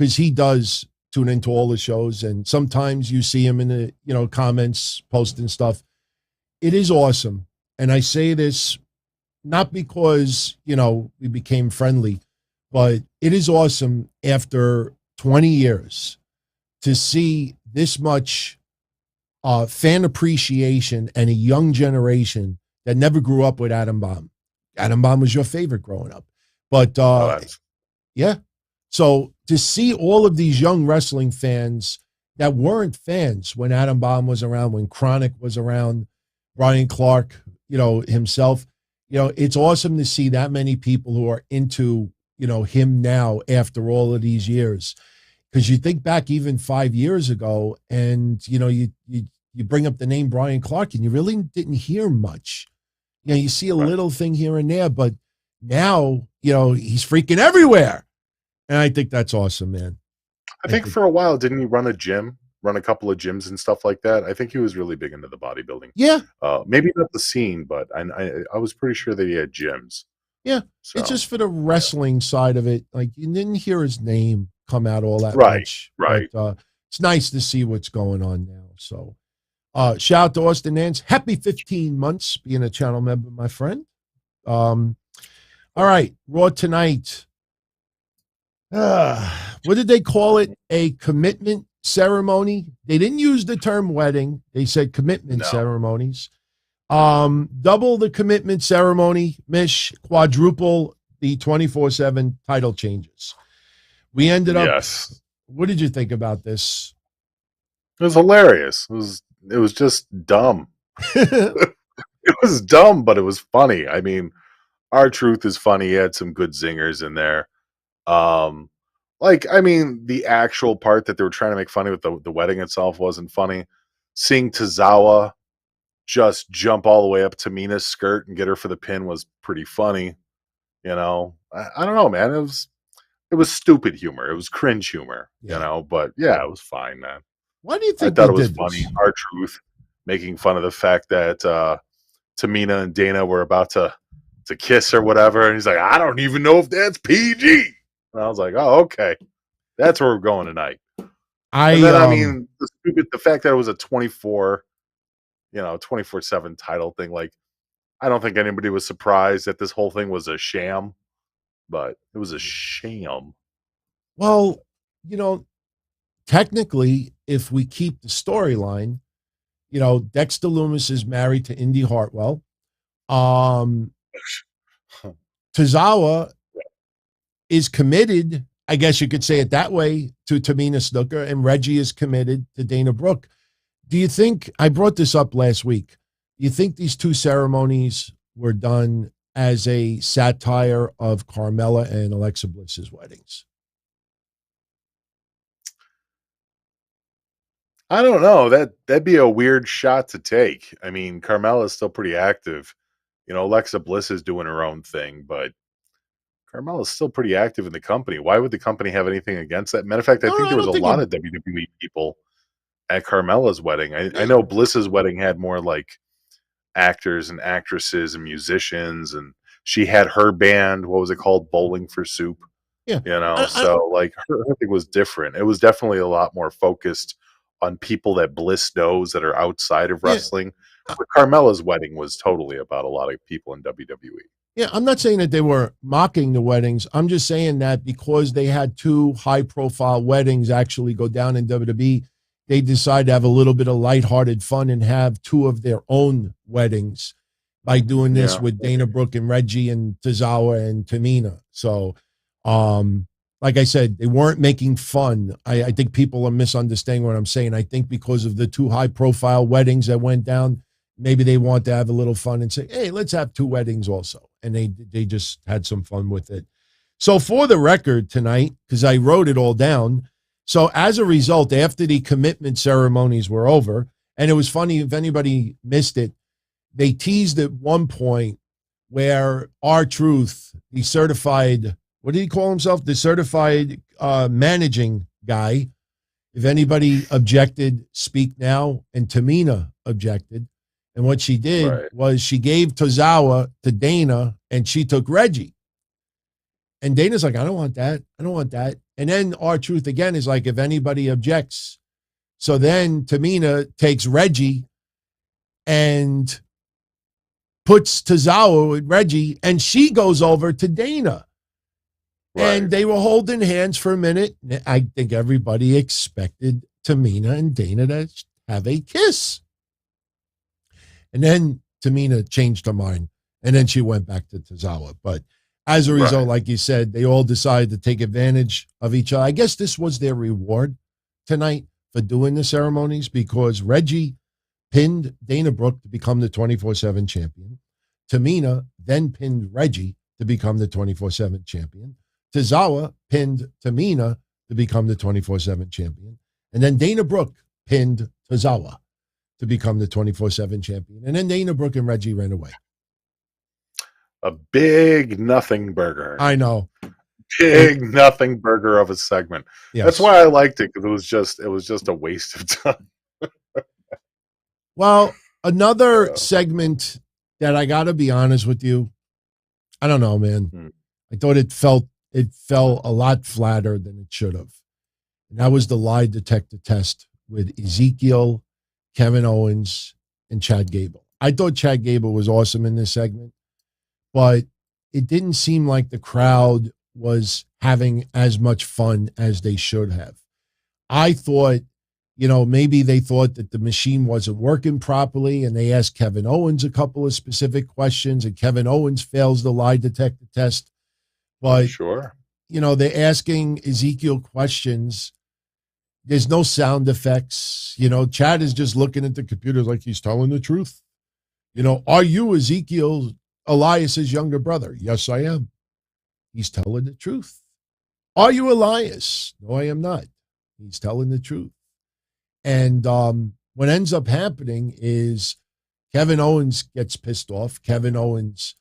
Speaker 3: because he does tune into all the shows, and sometimes you see him in the comments posting stuff. It is awesome, and I say this not because we became friendly, but it is awesome after 20 years to see this much fan appreciation and a young generation that never grew up with Adam Bomb. Adam Bomb was your favorite growing up, but yeah. So to see all of these young wrestling fans that weren't fans when Adam Bomb was around, when Chronic was around, Brian Clark, himself, it's awesome to see that many people who are into, him now after all of these years. Because you think back even 5 years ago and, you bring up the name Brian Clark and you really didn't hear much. You see a little thing here and there, but now, he's freaking everywhere. And I think that's awesome, man.
Speaker 4: I think for a while, didn't he run a couple of gyms and stuff like that? I think he was really big into the bodybuilding.
Speaker 3: Yeah.
Speaker 4: Maybe not the scene, but I was pretty sure that he had gyms.
Speaker 3: Yeah. So, it's just for the wrestling side of it. Like, you didn't hear his name come out all that much.
Speaker 4: Right.
Speaker 3: But, it's nice to see what's going on now. So, shout out to Austin Nance. Happy 15 months being a channel member, my friend. All right. Raw tonight. What did they call it? A commitment ceremony. They didn't use the term wedding. They said commitment ceremonies. Double the commitment ceremony, Mish, quadruple the 24/7 title changes. We ended up.
Speaker 4: Yes.
Speaker 3: What did you think about this?
Speaker 4: It was hilarious. It was just dumb. It was dumb, but it was funny. I mean, R-Truth is funny. He had some good zingers in there. The actual part that they were trying to make funny with the wedding itself wasn't funny. Seeing Tozawa just jump all the way up Tamina's skirt and get her for the pin was pretty funny. I don't know, man. It was stupid humor. It was cringe humor, but yeah, it was fine, man.
Speaker 3: Why do you think
Speaker 4: I thought it was funny? R-Truth making fun of the fact that Tamina and Dana were about to kiss or whatever, and he's like, I don't even know if that's PG. And I was like, oh, okay. That's where we're going tonight. The fact that it was a 24/7 title thing, like, I don't think anybody was surprised that this whole thing was a sham, but it was a sham.
Speaker 3: Well, technically, if we keep the storyline, Dexter Lumis is married to Indy Hartwell. Tozawa is committed, I guess you could say it that way, to Tamina Snuka, and Reggie is committed to Dana Brooke. Do you think, I brought this up last week, do you think these two ceremonies were done as a satire of Carmella and Alexa Bliss's weddings?
Speaker 4: I don't know. That'd be a weird shot to take. I mean, Carmella's still pretty active. Alexa Bliss is doing her own thing, but Carmella's still pretty active in the company. Why would the company have anything against that? Matter of fact, I think there was a lot of WWE people at Carmella's wedding. I know Bliss's wedding had more like actors and actresses and musicians, and she had her band. What was it called? Bowling for Soup.
Speaker 3: Yeah.
Speaker 4: Her thing was different. It was definitely a lot more focused on people that Bliss knows that are outside of wrestling. But Carmella's wedding was totally about a lot of people in WWE.
Speaker 3: Yeah, I'm not saying that they were mocking the weddings. I'm just saying that because they had two high-profile weddings actually go down in WWE, they decided to have a little bit of lighthearted fun and have two of their own weddings by doing this with Dana Brooke and Reggie and Tozawa and Tamina. So, like I said, they weren't making fun. I think people are misunderstanding what I'm saying. I think because of the two high-profile weddings that went down, maybe they want to have a little fun and say, hey, let's have two weddings also. And they just had some fun with it. So for the record tonight, because I wrote it all down, so as a result, after the commitment ceremonies were over, and it was funny, if anybody missed it, they teased at one point where R-Truth, the certified, what did he call himself? The certified managing guy. If anybody objected, speak now. And Tamina objected. And what she did was she gave Tozawa to Dana, and she took Reggie. And Dana's like, I don't want that. I don't want that. And then R-Truth again is like, if anybody objects. So then Tamina takes Reggie and puts Tozawa with Reggie, and she goes over to Dana. Right. And they were holding hands for a minute. I think everybody expected Tamina and Dana to have a kiss. And then Tamina changed her mind, and then she went back to Tozawa. But as a result, like you said, they all decided to take advantage of each other. I guess this was their reward tonight for doing the ceremonies, because Reggie pinned Dana Brooke to become the 24/7 champion. Tamina then pinned Reggie to become the 24/7 champion. Tozawa pinned Tamina to become the 24/7 champion. And then Dana Brooke pinned Tozawa to become the 24/7 champion. And then Dana Brooke and Reggie ran away.
Speaker 4: A big nothing burger.
Speaker 3: I know.
Speaker 4: Big nothing burger of a segment. Yes. That's why I liked it, because it was just a waste of time.
Speaker 3: Well, another segment that I got to be honest with you, I don't know, man. I thought it fell a lot flatter than it should have. And that was the lie detector test with Ezekiel, Kevin Owens, and Chad Gable. I thought Chad Gable was awesome in this segment, but it didn't seem like the crowd was having as much fun as they should have. I thought, maybe they thought that the machine wasn't working properly, and they asked Kevin Owens a couple of specific questions, and Kevin Owens fails the lie detector test. But,
Speaker 4: sure,
Speaker 3: they're asking Ezekiel questions. There's no sound effects. Chad is just looking at the computer like he's telling the truth. Are you Ezekiel, Elias's younger brother? Yes, I am. He's telling the truth. Are you Elias? No, I am not. He's telling the truth. And what ends up happening is Kevin Owens gets pissed off. Kevin Owens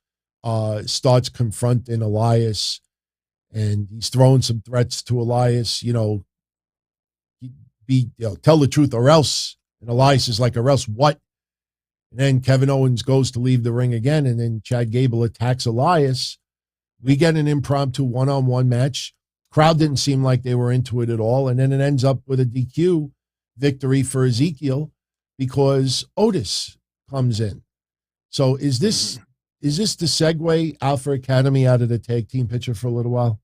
Speaker 3: starts confronting Elias, and he's throwing some threats to Elias, tell the truth or else. And Elias is like, or else what? And then Kevin Owens goes to leave the ring again, and then Chad Gable attacks Elias. We get an impromptu one-on-one match. Crowd didn't seem like they were into it at all, and then it ends up with a DQ victory for Ezekiel because Otis comes in. So is this the segue Alpha Academy out of the tag team picture for a little while?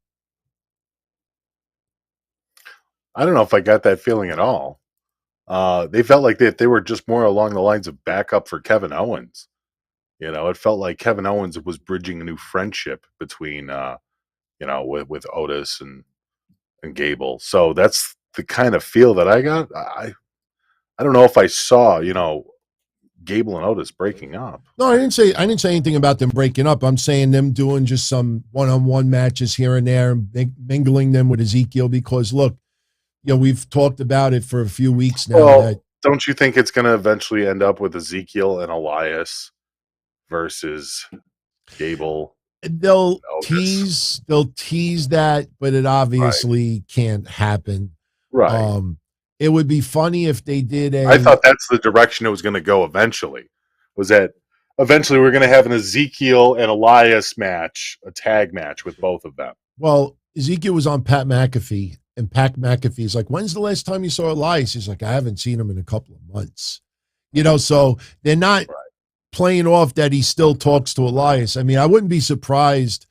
Speaker 4: I don't know if I got that feeling at all. They felt like they were just more along the lines of backup for Kevin Owens. It felt like Kevin Owens was bridging a new friendship between, with Otis and Gable. So that's the kind of feel that I got. I don't know if I saw, Gable and Otis breaking up.
Speaker 3: No, I didn't say anything about them breaking up. I'm saying them doing just some one-on-one matches here and there and mingling them with Ezekiel, because look, we've talked about it for a few weeks now.
Speaker 4: Well, don't you think it's going to eventually end up with Ezekiel and Elias versus Gable?
Speaker 3: They'll tease that, but it obviously can't happen.
Speaker 4: Right.
Speaker 3: It would be funny if they did
Speaker 4: I thought that's the direction it was going to go eventually. Was that eventually we're going to have an Ezekiel and Elias match, a tag match with both of them.
Speaker 3: Well, Ezekiel was on Pat McAfee, and Pat McAfee's like, when's the last time you saw Elias? He's like, I haven't seen him in a couple of months. So they're not playing off that he still talks to Elias. I mean, I wouldn't be surprised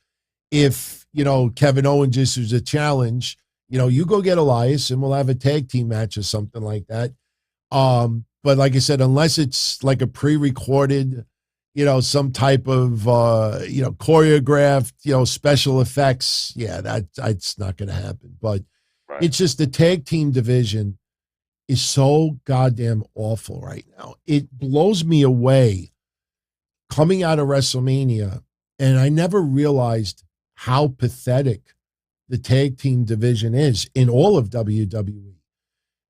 Speaker 3: if, Kevin Owens issues a challenge. You go get Elias and we'll have a tag team match or something like that. But like I said, unless it's like a pre-recorded, some type of, choreographed, special effects. Yeah, that's not going to happen. But it's just the tag team division is so goddamn awful right now. It blows me away coming out of WrestleMania. And I never realized how pathetic the tag team division is in all of WWE,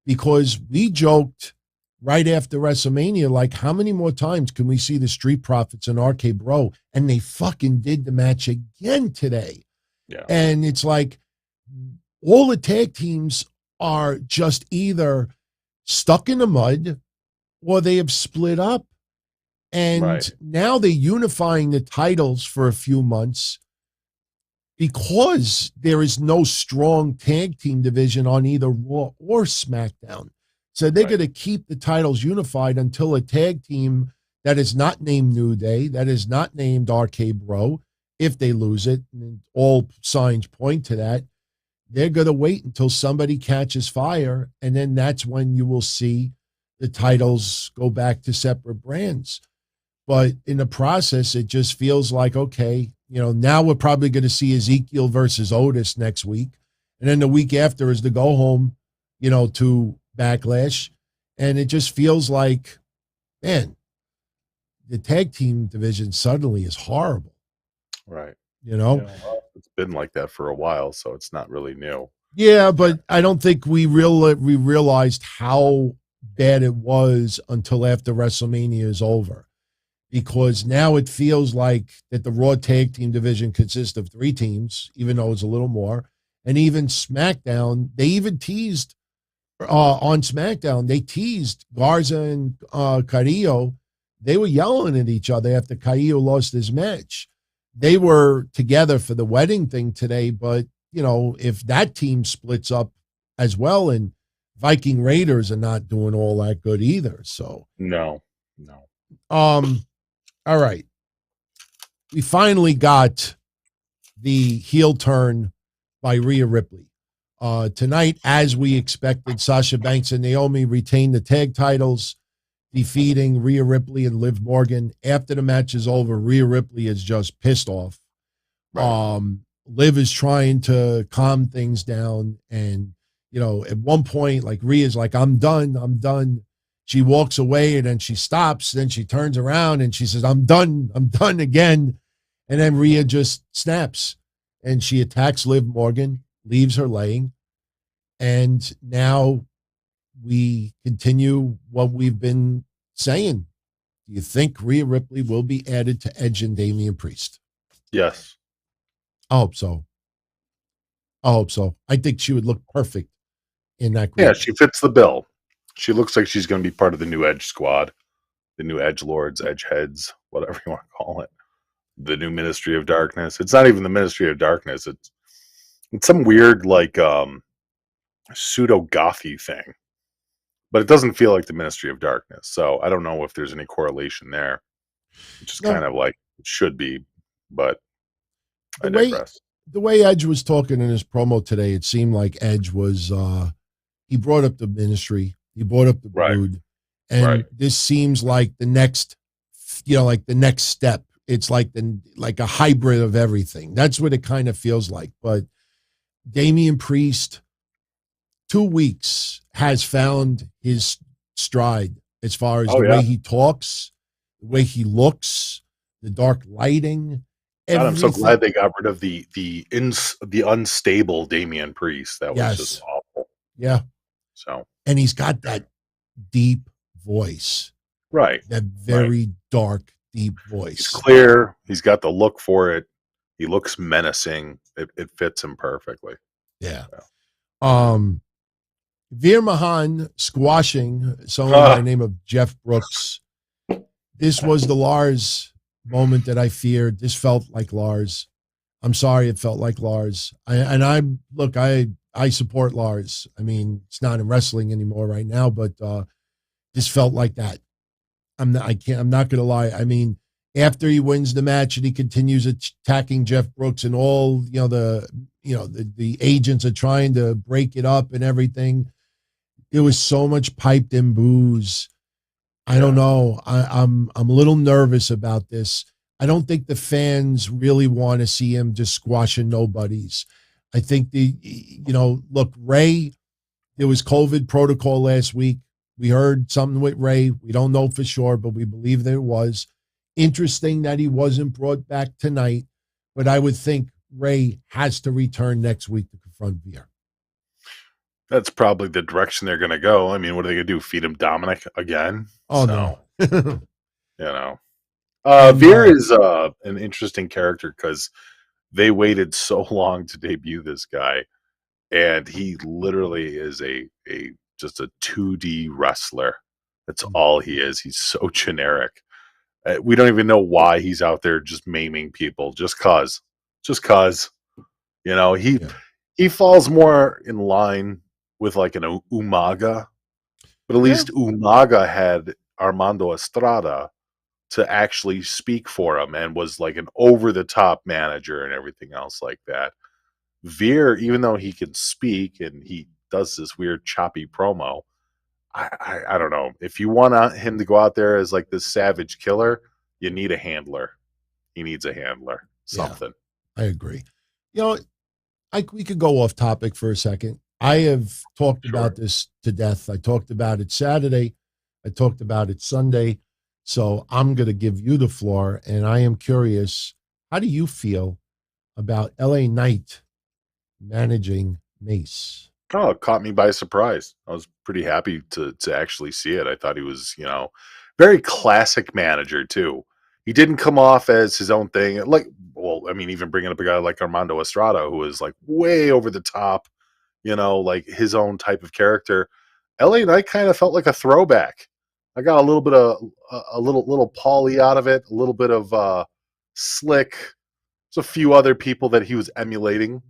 Speaker 3: because we joked right after WrestleMania, like, how many more times can we see the Street Profits and RK Bro? And they fucking did the match again today.
Speaker 4: Yeah.
Speaker 3: And it's like all the tag teams are just either stuck in the mud or they have split up. And now they're unifying the titles for a few months. because there is no strong tag team division on either Raw or SmackDown. So they're going to keep the titles unified until a tag team that is not named New Day, that is not named RK Bro, if they lose it, and all signs point to that, they're going to wait until somebody catches fire, and then that's when you will see the titles go back to separate brands. But in the process, it just feels like, okay, now we're probably going to see Ezekiel versus Otis next week. And then the week after is the go home, to Backlash. And it just feels like, man, the tag team division suddenly is horrible.
Speaker 4: Right.
Speaker 3: It's
Speaker 4: been like that for a while, so it's not really new.
Speaker 3: Yeah, but I don't think we realized how bad it was until after WrestleMania is over. Because now it feels like that the Raw tag team division consists of 3 teams, even though it's a little more. And even SmackDown, they even teased on SmackDown, they teased Garza and Carrillo. They were yelling at each other after Carrillo lost his match. They were together for the wedding thing today, but, if that team splits up as well, and Viking Raiders are not doing all that good either. So
Speaker 4: No.
Speaker 3: All right. We finally got the heel turn by Rhea Ripley. Tonight, as we expected, Sasha Banks and Naomi retained the tag titles, defeating Rhea Ripley and Liv Morgan. After the match is over, Rhea Ripley is just pissed off.
Speaker 4: Right.
Speaker 3: Liv is trying to calm things down. And, at one point, like, Rhea's like, I'm done. She walks away and then she stops. Then she turns around and she says, I'm done again. And then Rhea just snaps and she attacks Liv Morgan, leaves her laying. And now we continue what we've been saying. Do you think Rhea Ripley will be added to Edge and Damian Priest?
Speaker 4: Yes.
Speaker 3: I hope so. I think she would look perfect in that group.
Speaker 4: Yeah, she fits the bill. She looks like she's going to be part of the new Edge squad, the new Edge Lords, Edge Heads, whatever you want to call it. The new Ministry of Darkness. It's not even the Ministry of Darkness. It's some weird, like, pseudo-gothy thing. But it doesn't feel like the Ministry of Darkness. So I don't know if there's any correlation there. It's just kind of like it should be, but I digress.
Speaker 3: The way Edge was talking in his promo today, it seemed like Edge was, he brought up the Ministry. He brought up the Brood. And this seems like the next, like the next step. It's like a hybrid of everything. That's what it kind of feels like. But Damian Priest, 2 weeks, has found his stride as far as way he talks, the way he looks, the dark lighting.
Speaker 4: God, I'm so glad they got rid of the unstable Damian Priest. That was just awful.
Speaker 3: Yeah.
Speaker 4: So,
Speaker 3: and he's got that deep voice,
Speaker 4: right?
Speaker 3: That very dark, deep voice.
Speaker 4: He's clear. He's got the look for it. He looks menacing. It fits him perfectly.
Speaker 3: Yeah. Veer Mahan squashing someone by the name of Jeff Brooks. This was the Lars moment that I feared. This felt like Lars. I'm sorry, it felt like Lars. I support Lars. I mean, it's not in wrestling anymore right now, but this felt like that. I'm not gonna lie. I mean, after he wins the match and he continues attacking Jeff Brooks, and all the agents are trying to break it up and everything. There was so much piped in booze. I don't know. I'm a little nervous about this. I don't think the fans really want to see him just squashing nobodies. I think look, Ray, there was COVID protocol last week. We heard something with Ray. We don't know for sure, but we believe there was. Interesting that he wasn't brought back tonight, but I would think Ray has to return next week to confront Veer.
Speaker 4: That's probably the direction they're going to go. I mean, what are they going to do? Feed him Dominic again?
Speaker 3: Oh, no.
Speaker 4: Veer is an interesting character because they waited so long to debut this guy, and he literally is just a 2D wrestler. That's all he is. He's so generic. We don't even know why he's out there just maiming people, just cause. You know,
Speaker 3: Yeah.
Speaker 4: he falls more in line with like an Umaga, but at
Speaker 3: Yeah.
Speaker 4: least Umaga had Armando Estrada to actually speak for him and was like an over the top manager and everything else like that. Veer, even though he can speak and he does this weird choppy promo, I don't know. If you want him to go out there as like this savage killer, you need a handler. He needs a handler.
Speaker 3: Yeah,
Speaker 4: Something.
Speaker 3: I agree. You know, we could go off topic for a second. I have talked
Speaker 4: Sure.
Speaker 3: about this to death. I talked about it Saturday. I talked about it Sunday. So I'm going to give you the floor, and I am curious, how do you feel about LA Knight managing Mace?
Speaker 4: Oh, it caught me by surprise. I was pretty happy to actually see it. I thought he was, very classic manager too. He didn't come off as his own thing. Like, well, I mean, even bringing up a guy like Armando Estrada, who is like way over the top, like his own type of character. LA Knight kind of felt like a throwback. I got a little bit of a little Paulie out of it, a little bit of Slick. There's a few other people that he was emulating.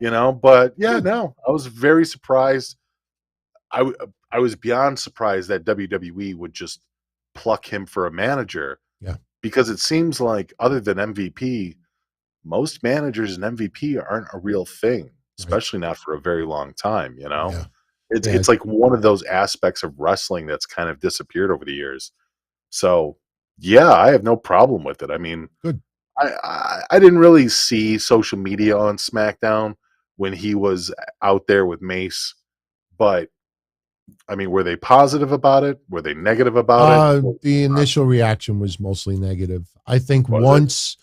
Speaker 4: But yeah, no, I was very surprised. I was beyond surprised that WWE would just pluck him for a manager.
Speaker 3: Yeah.
Speaker 4: Because it seems like other than MVP, most managers and MVP aren't a real thing, especially not for a very long time,
Speaker 3: Yeah.
Speaker 4: It's like one of those aspects of wrestling that's kind of disappeared over the years. So, yeah, I have no problem with it. I mean,
Speaker 3: Good.
Speaker 4: I didn't really see social media on SmackDown when he was out there with Mace, but I mean, were they positive about it? Were they negative about it?
Speaker 3: The initial reaction was mostly negative. I think
Speaker 4: Was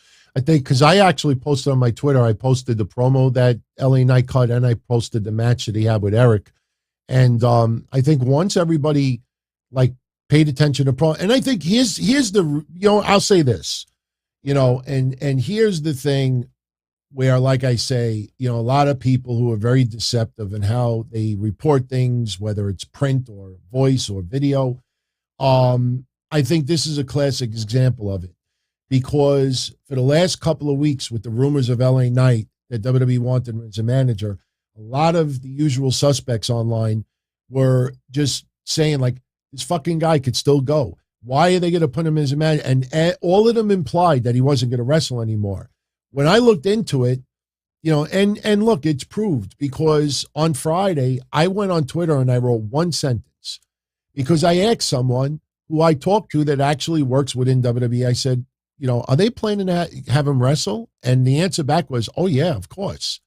Speaker 3: because I actually posted on my Twitter, I posted the promo that LA Knight cut, and I posted the match that he had with Eric. And I think once everybody like paid attention to pro, and I think here's the, I'll say this, and here's the thing where, like I say, a lot of people who are very deceptive in how they report things, whether it's print or voice or video. I think this is a classic example of it, because for the last couple of weeks with the rumors of LA Knight that WWE wanted him as a manager, a lot of the usual suspects online were just saying, like, this fucking guy could still go. Why are they going to put him as a manager? And all of them implied that he wasn't going to wrestle anymore. When I looked into it, and look, it's proved, because on Friday, I went on Twitter and I wrote one sentence, because I asked someone who I talked to that actually works within WWE. I said, are they planning to have him wrestle? And the answer back was, oh, yeah, of course.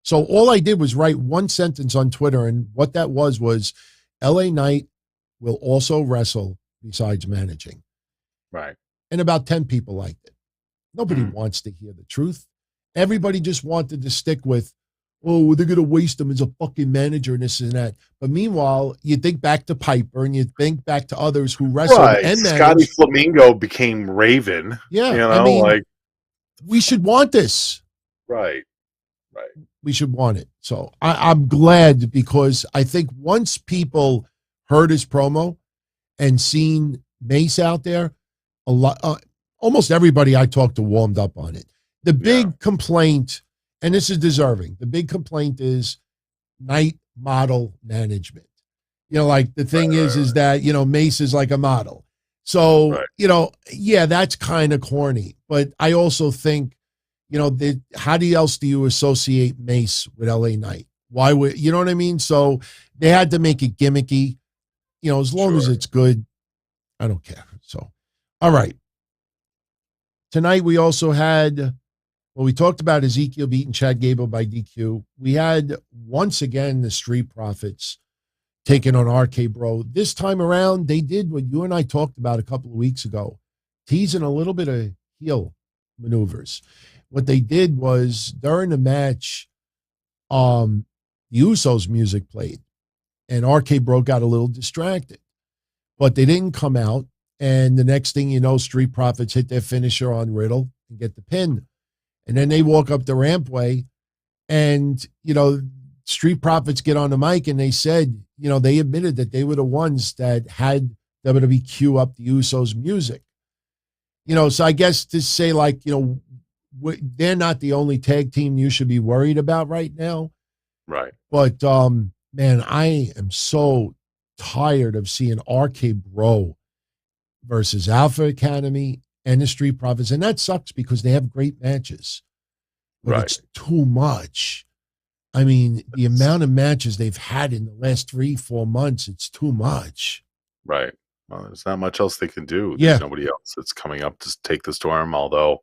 Speaker 3: So all I did was write one sentence on Twitter, and what that was LA Knight will also wrestle besides managing.
Speaker 4: right.
Speaker 3: And about 10 people liked it. Nobody wants to hear the truth. Everybody just wanted to stick with, oh, they're going to waste him as a fucking manager and this and that. But meanwhile, you think back to Piper and you think back to others who wrestled and managed.
Speaker 4: Scotty Flamingo became Raven.
Speaker 3: Yeah.
Speaker 4: Like,
Speaker 3: we should want this.
Speaker 4: Right.
Speaker 3: We should want it. So I'm glad, because I think once people heard his promo and seen Mace out there, a lot, almost everybody I talked to warmed up on it. The big complaint, and this is deserving, the big complaint is Knight model management. Like the thing is that, Mace is like a model. So, that's kind of corny. But I also think, how else do you associate Mace with LA Knight? Why would, you know what I mean? So they had to make it gimmicky. As long as it's good, I don't care. So, all right. Tonight we also had, we talked about Ezekiel beating Chad Gable by DQ. We had, once again, the Street Profits taking on RK Bro. This time around, they did what you and I talked about a couple of weeks ago, teasing a little bit of heel maneuvers. What they did was, during the match, the Usos music played, and RK Bro got a little distracted, but they didn't come out. And the next thing you know, Street Profits hit their finisher on Riddle and get the pin. And then they walk up the rampway, and, Street Profits get on the mic, and they said, they admitted that they were the ones that had WWE cue up the Usos music. So I guess to say, like, they're not the only tag team you should be worried about right now.
Speaker 4: Right.
Speaker 3: But man, I am so tired of seeing RK Bro versus Alpha Academy and the Street Profits, and that sucks because they have great matches, but
Speaker 4: Right.
Speaker 3: it's too much. I mean, the amount of matches they've had in the last 3-4 months, it's too much.
Speaker 4: Right. Well, there's not much else they can do.
Speaker 3: Yeah.
Speaker 4: There's nobody else that's coming up to take the storm. Although,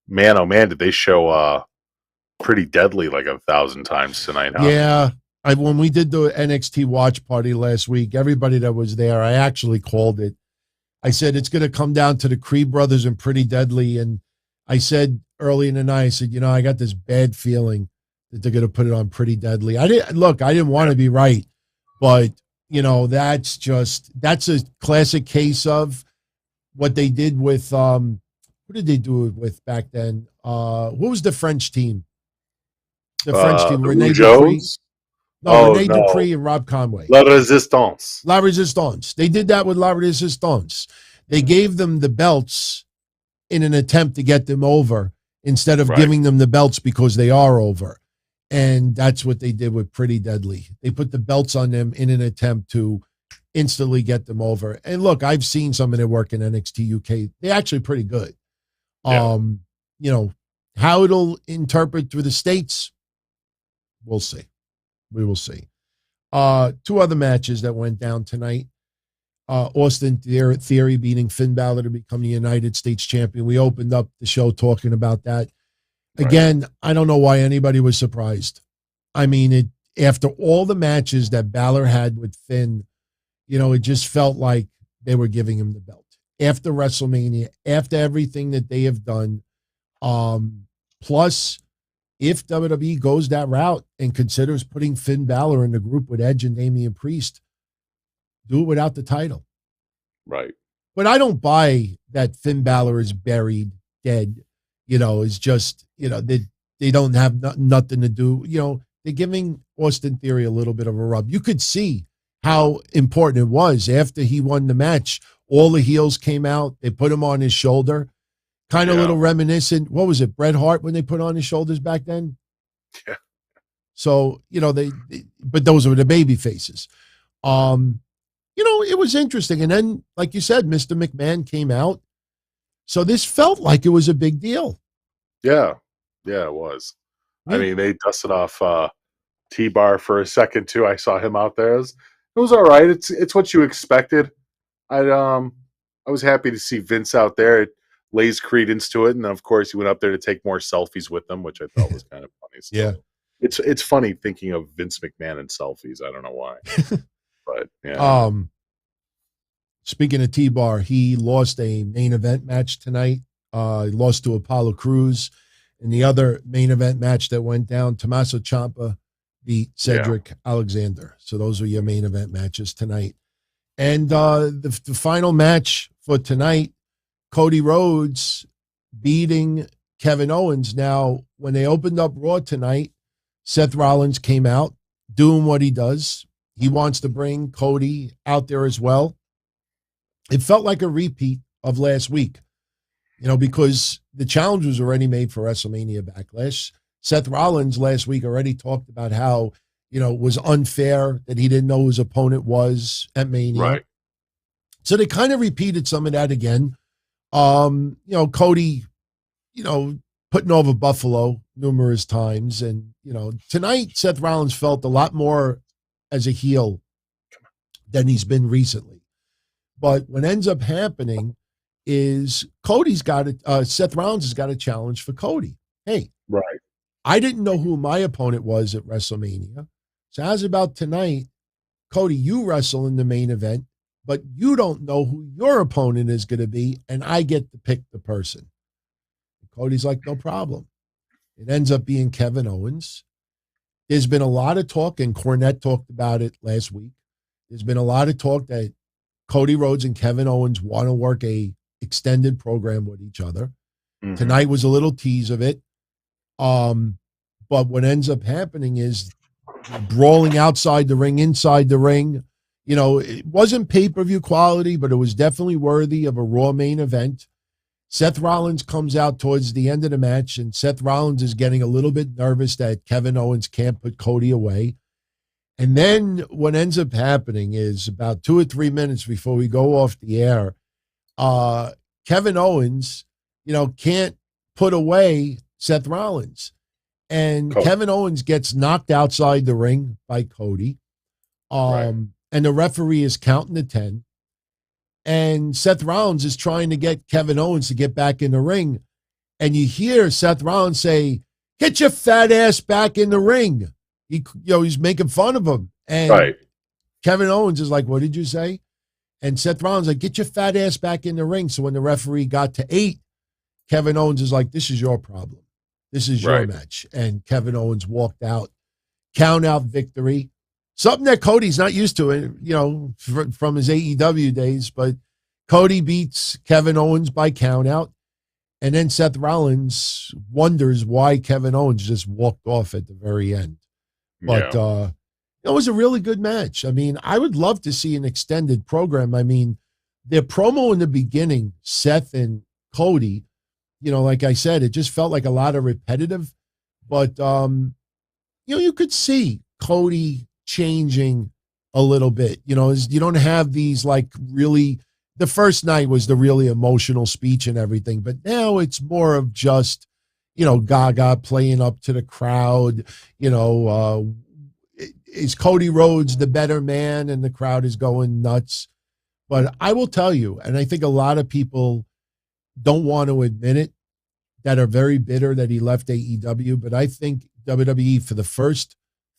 Speaker 4: man, oh man, did they show Pretty Deadly like 1,000 times tonight? Huh?
Speaker 3: Yeah. When we did the NXT watch party last week, everybody that was there, I actually called it. I said, it's going to come down to the Creed brothers and Pretty Deadly. And I said early in the night, I said, I got this bad feeling that they're going to put it on Pretty Deadly. I didn't want to be right, but that's a classic case of what they did with, who did they do it with back then? What was the French team? The French team, Rene Dupree. Rene Dupree and Rob Conway.
Speaker 4: La Resistance.
Speaker 3: La Resistance. They did that with La Resistance. They gave them the belts in an attempt to get them over instead of giving them the belts because they are over. And that's what they did with Pretty Deadly. They put the belts on them in an attempt to instantly get them over. And look, I've seen some of their work in NXT UK. They're actually pretty good.
Speaker 4: Yeah.
Speaker 3: How it'll interpret through the States, we'll see. We will see. 2 other matches that went down tonight. Austin Theory beating Finn Balor to become the United States champion. We opened up the show talking about that. Again, I don't know why anybody was surprised. I mean, after all the matches that Balor had with Finn, it just felt like they were giving him the belt. After WrestleMania, after everything that they have done, plus, if WWE goes that route and considers putting Finn Balor in the group with Edge and Damian Priest, do it without the title.
Speaker 4: Right.
Speaker 3: But I don't buy that Finn Balor is buried, dead. It's just, they don't have nothing to do. They're giving Austin Theory a little bit of a rub. You could see how important it was after he won the match. All the heels came out. They put him on his shoulder. Kind of a little reminiscent. What was it, Bret Hart when they put on his shoulders back then?
Speaker 4: Yeah.
Speaker 3: So, but those were the baby faces. It was interesting. And then, like you said, Mr. McMahon came out. So this felt like it was a big deal.
Speaker 4: Yeah. Yeah, it was.
Speaker 3: Yeah.
Speaker 4: I mean, they dusted off T-Bar for a second too. I saw him out there. It was all right. It's what you expected. I was happy to see Vince out there. It lays credence to it, and then of course he went up there to take more selfies with them, which I thought was kind of funny. So
Speaker 3: yeah,
Speaker 4: it's funny thinking of Vince McMahon and selfies. I don't know why, but yeah.
Speaker 3: Speaking of T-Bar, he lost a main event match tonight. He lost to Apollo Crews. In the other main event match that went down, Tommaso Ciampa beat Cedric Alexander. So those are your main event matches tonight. And the final match for tonight, Cody Rhodes beating Kevin Owens. Now, when they opened up Raw tonight, Seth Rollins came out doing what he does. He wants to bring Cody out there as well. It felt like a repeat of last week, because the challenge was already made for WrestleMania Backlash. Seth Rollins last week already talked about how, it was unfair that he didn't know who his opponent was at Mania.
Speaker 4: Right.
Speaker 3: So they kind of repeated some of that again. Cody, putting over Buffalo numerous times. And, tonight Seth Rollins felt a lot more as a heel than he's been recently. But what ends up happening is Seth Rollins has got a challenge for Cody. Hey,
Speaker 4: right.
Speaker 3: I didn't know who my opponent was at WrestleMania. So how's about tonight, Cody, you wrestle in the main event, but you don't know who your opponent is going to be, and I get to pick the person. And Cody's like, no problem. It ends up being Kevin Owens. There's been a lot of talk, and Cornette talked about it last week. There's been a lot of talk that Cody Rhodes and Kevin Owens want to work a extended program with each other. Mm-hmm. Tonight was a little tease of it. But what ends up happening is brawling outside the ring, inside the ring. It wasn't pay-per-view quality, but it was definitely worthy of a Raw main event. Seth Rollins comes out towards the end of the match, and Seth Rollins is getting a little bit nervous that Kevin Owens can't put Cody away. And then what ends up happening is about 2 or 3 minutes before we go off the air, Kevin Owens, can't put away Seth Rollins. And Kevin Owens gets knocked outside the ring by Cody. And the referee is counting to 10. And Seth Rollins is trying to get Kevin Owens to get back in the ring. And you hear Seth Rollins say, "Get your fat ass back in the ring." He's making fun of him. And Kevin Owens is like, "What did you say?" And Seth Rollins is like, "Get your fat ass back in the ring." So when the referee got to 8, Kevin Owens is like, "This is your problem. This is your match." And Kevin Owens walked out, count out victory. Something that Cody's not used to, from his AEW days. But Cody beats Kevin Owens by count out. And then Seth Rollins wonders why Kevin Owens just walked off at the very end. But it was a really good match. I mean, I would love to see an extended program. I mean, their promo in the beginning, Seth and Cody, like I said, it just felt like a lot of repetitive. But, you could see Cody changing a little bit. You don't have these really, the first night was the really emotional speech and everything, but now it's more of just, Gaga playing up to the crowd, is Cody Rhodes the better man? And the crowd is going nuts. But I will tell you, and I think a lot of people don't want to admit it, that are very bitter that he left AEW, but I think WWE for the first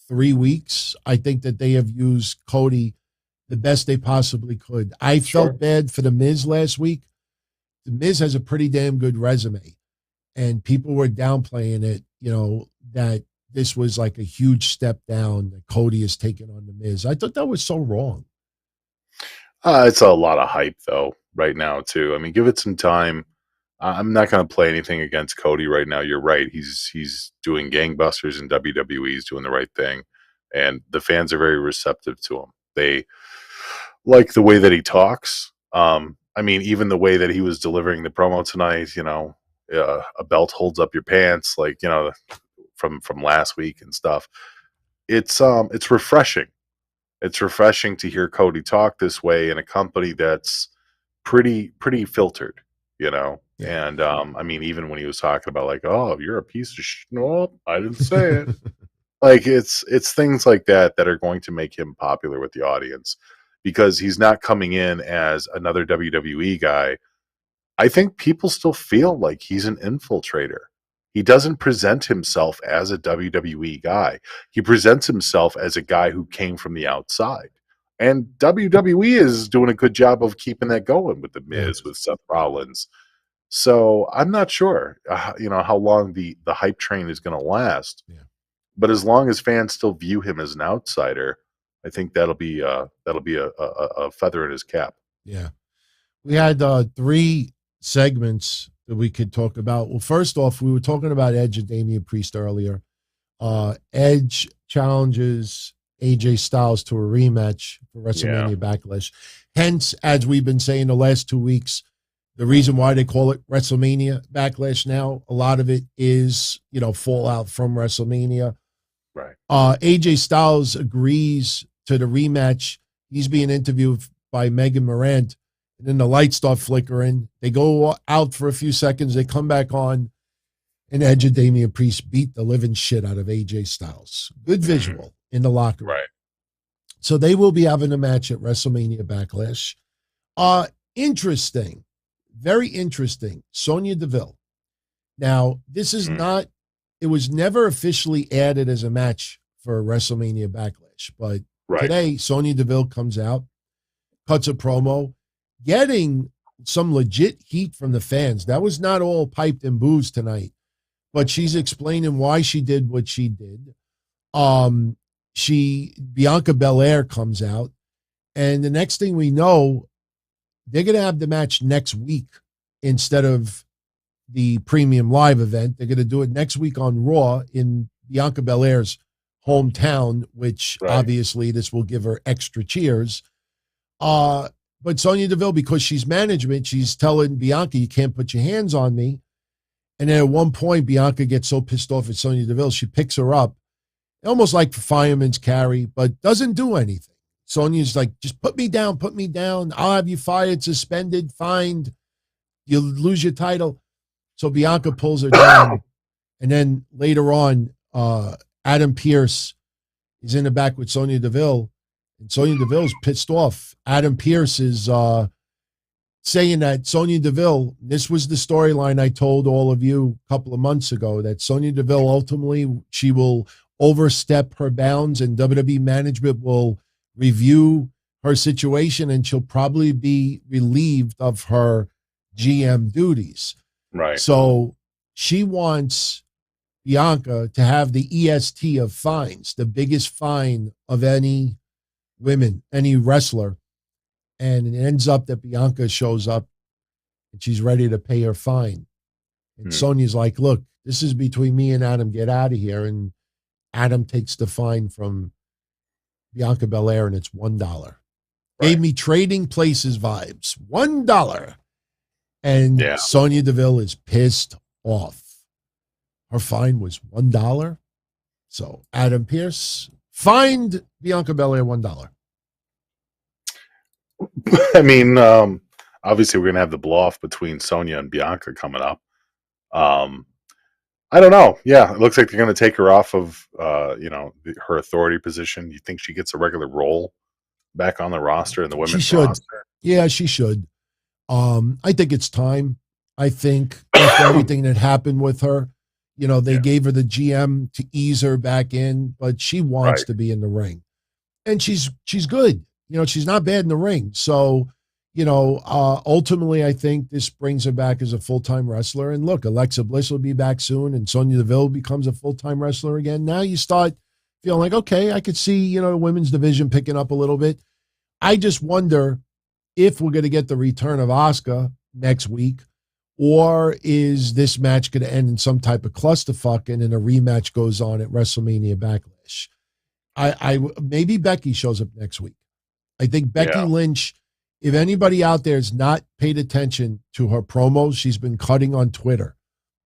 Speaker 3: 3 weeks, I think that they have used Cody the best they possibly could. I felt bad for The Miz last week. The Miz has a pretty damn good resume, and people were downplaying it, that this was like a huge step down that Cody has taken on The Miz. I thought that was so wrong.
Speaker 4: It's a lot of hype, though, right now, too. I mean, give it some time. I'm not going to play anything against Cody right now. You're right. He's doing gangbusters in WWE. He's doing the right thing. And the fans are very receptive to him. They like the way that he talks. I mean, even the way that he was delivering the promo tonight, a belt holds up your pants, from last week and stuff. It's refreshing. It's refreshing to hear Cody talk this way in a company that's pretty filtered, Yeah. And I mean, even when he was talking about "Oh, you're a piece of no, I didn't say it." It's things like that are going to make him popular with the audience, because he's not coming in as another WWE guy. I think people still feel like he's an infiltrator. He doesn't present himself as a WWE guy. He presents himself as a guy who came from the outside. And WWE is doing a good job of keeping that going with The Miz, with Seth Rollins. So I'm not sure, how long the hype train is going to last.
Speaker 3: Yeah.
Speaker 4: But as long as fans still view him as an outsider, I think that'll be a feather in his cap.
Speaker 3: Yeah. We had 3 segments that we could talk about. Well, first off, we were talking about Edge and Damian Priest earlier. Edge challenges AJ Styles to a rematch for WrestleMania Backlash. Hence, as we've been saying the last 2 weeks, the reason why they call it WrestleMania Backlash now, a lot of it is, fallout from WrestleMania.
Speaker 4: Right.
Speaker 3: AJ Styles agrees to the rematch. He's being interviewed by Megan Morant, and then the lights start flickering. They go out for a few seconds. They come back on, and Edge and Damian Priest beat the living shit out of AJ Styles. Good visual in the locker room.
Speaker 4: Right.
Speaker 3: So they will be having a match at WrestleMania Backlash. Interesting. Very interesting. Sonya Deville. Now, this is not, it was never officially added as a match for WrestleMania Backlash, but today Sonya Deville comes out, cuts a promo, getting some legit heat from the fans. That was not all piped and booze tonight, but she's explaining why she did what she did. Bianca Belair comes out, and the next thing we know, they're going to have the match next week instead of the premium live event. They're going to do it next week on Raw in Bianca Belair's hometown, which obviously this will give her extra cheers. But Sonya Deville, because she's management, she's telling Bianca, you can't put your hands on me. And then at one point, Bianca gets so pissed off at Sonya Deville, she picks her up, almost like fireman's carry, but doesn't do anything. Sonya's like, just put me down, put me down. I'll have you fired, suspended, fined. You'll lose your title. So Bianca pulls her down. And then later on, Adam Pearce is in the back with Sonya Deville. And Sonya Deville's pissed off. Adam Pearce is saying that Sonya Deville, this was the storyline I told all of you a couple of months ago, that Sonya Deville ultimately, she will overstep her bounds and WWE management will review her situation and she'll probably be relieved of her GM duties.
Speaker 4: Right.
Speaker 3: So she wants Bianca to have the EST of fines, the biggest fine of any wrestler. And it ends up that Bianca shows up and she's ready to pay her fine. And Sonya's like, look, this is between me and Adam. Get out of here. And Adam takes the fine from Bianca Belair, and it's $1. Right. Gave me Trading Places vibes. $1. And Sonya Deville is pissed off. Her fine was $1. So Adam Pearce fined Bianca Belair $1.
Speaker 4: I mean, obviously we're going to have the blow off between Sonya and Bianca coming up. I don't know. Yeah, it looks like they're going to take her off of, her authority position. You think she gets a regular role back on the roster in the women's roster?
Speaker 3: Yeah, she should. I think it's time. I think after everything that happened with her, they gave her the GM to ease her back in, but she wants to be in the ring. And she's good. She's not bad in the ring. So, ultimately, I think this brings her back as a full-time wrestler. And look, Alexa Bliss will be back soon, and Sonya Deville becomes a full-time wrestler again. Now you start feeling like, okay, I could see, the women's division picking up a little bit. I just wonder if we're going to get the return of Asuka next week, or is this match going to end in some type of clusterfuck and then a rematch goes on at WrestleMania Backlash? Maybe Becky shows up next week. I think Becky Lynch, if anybody out there has not paid attention to her promos, she's been cutting on Twitter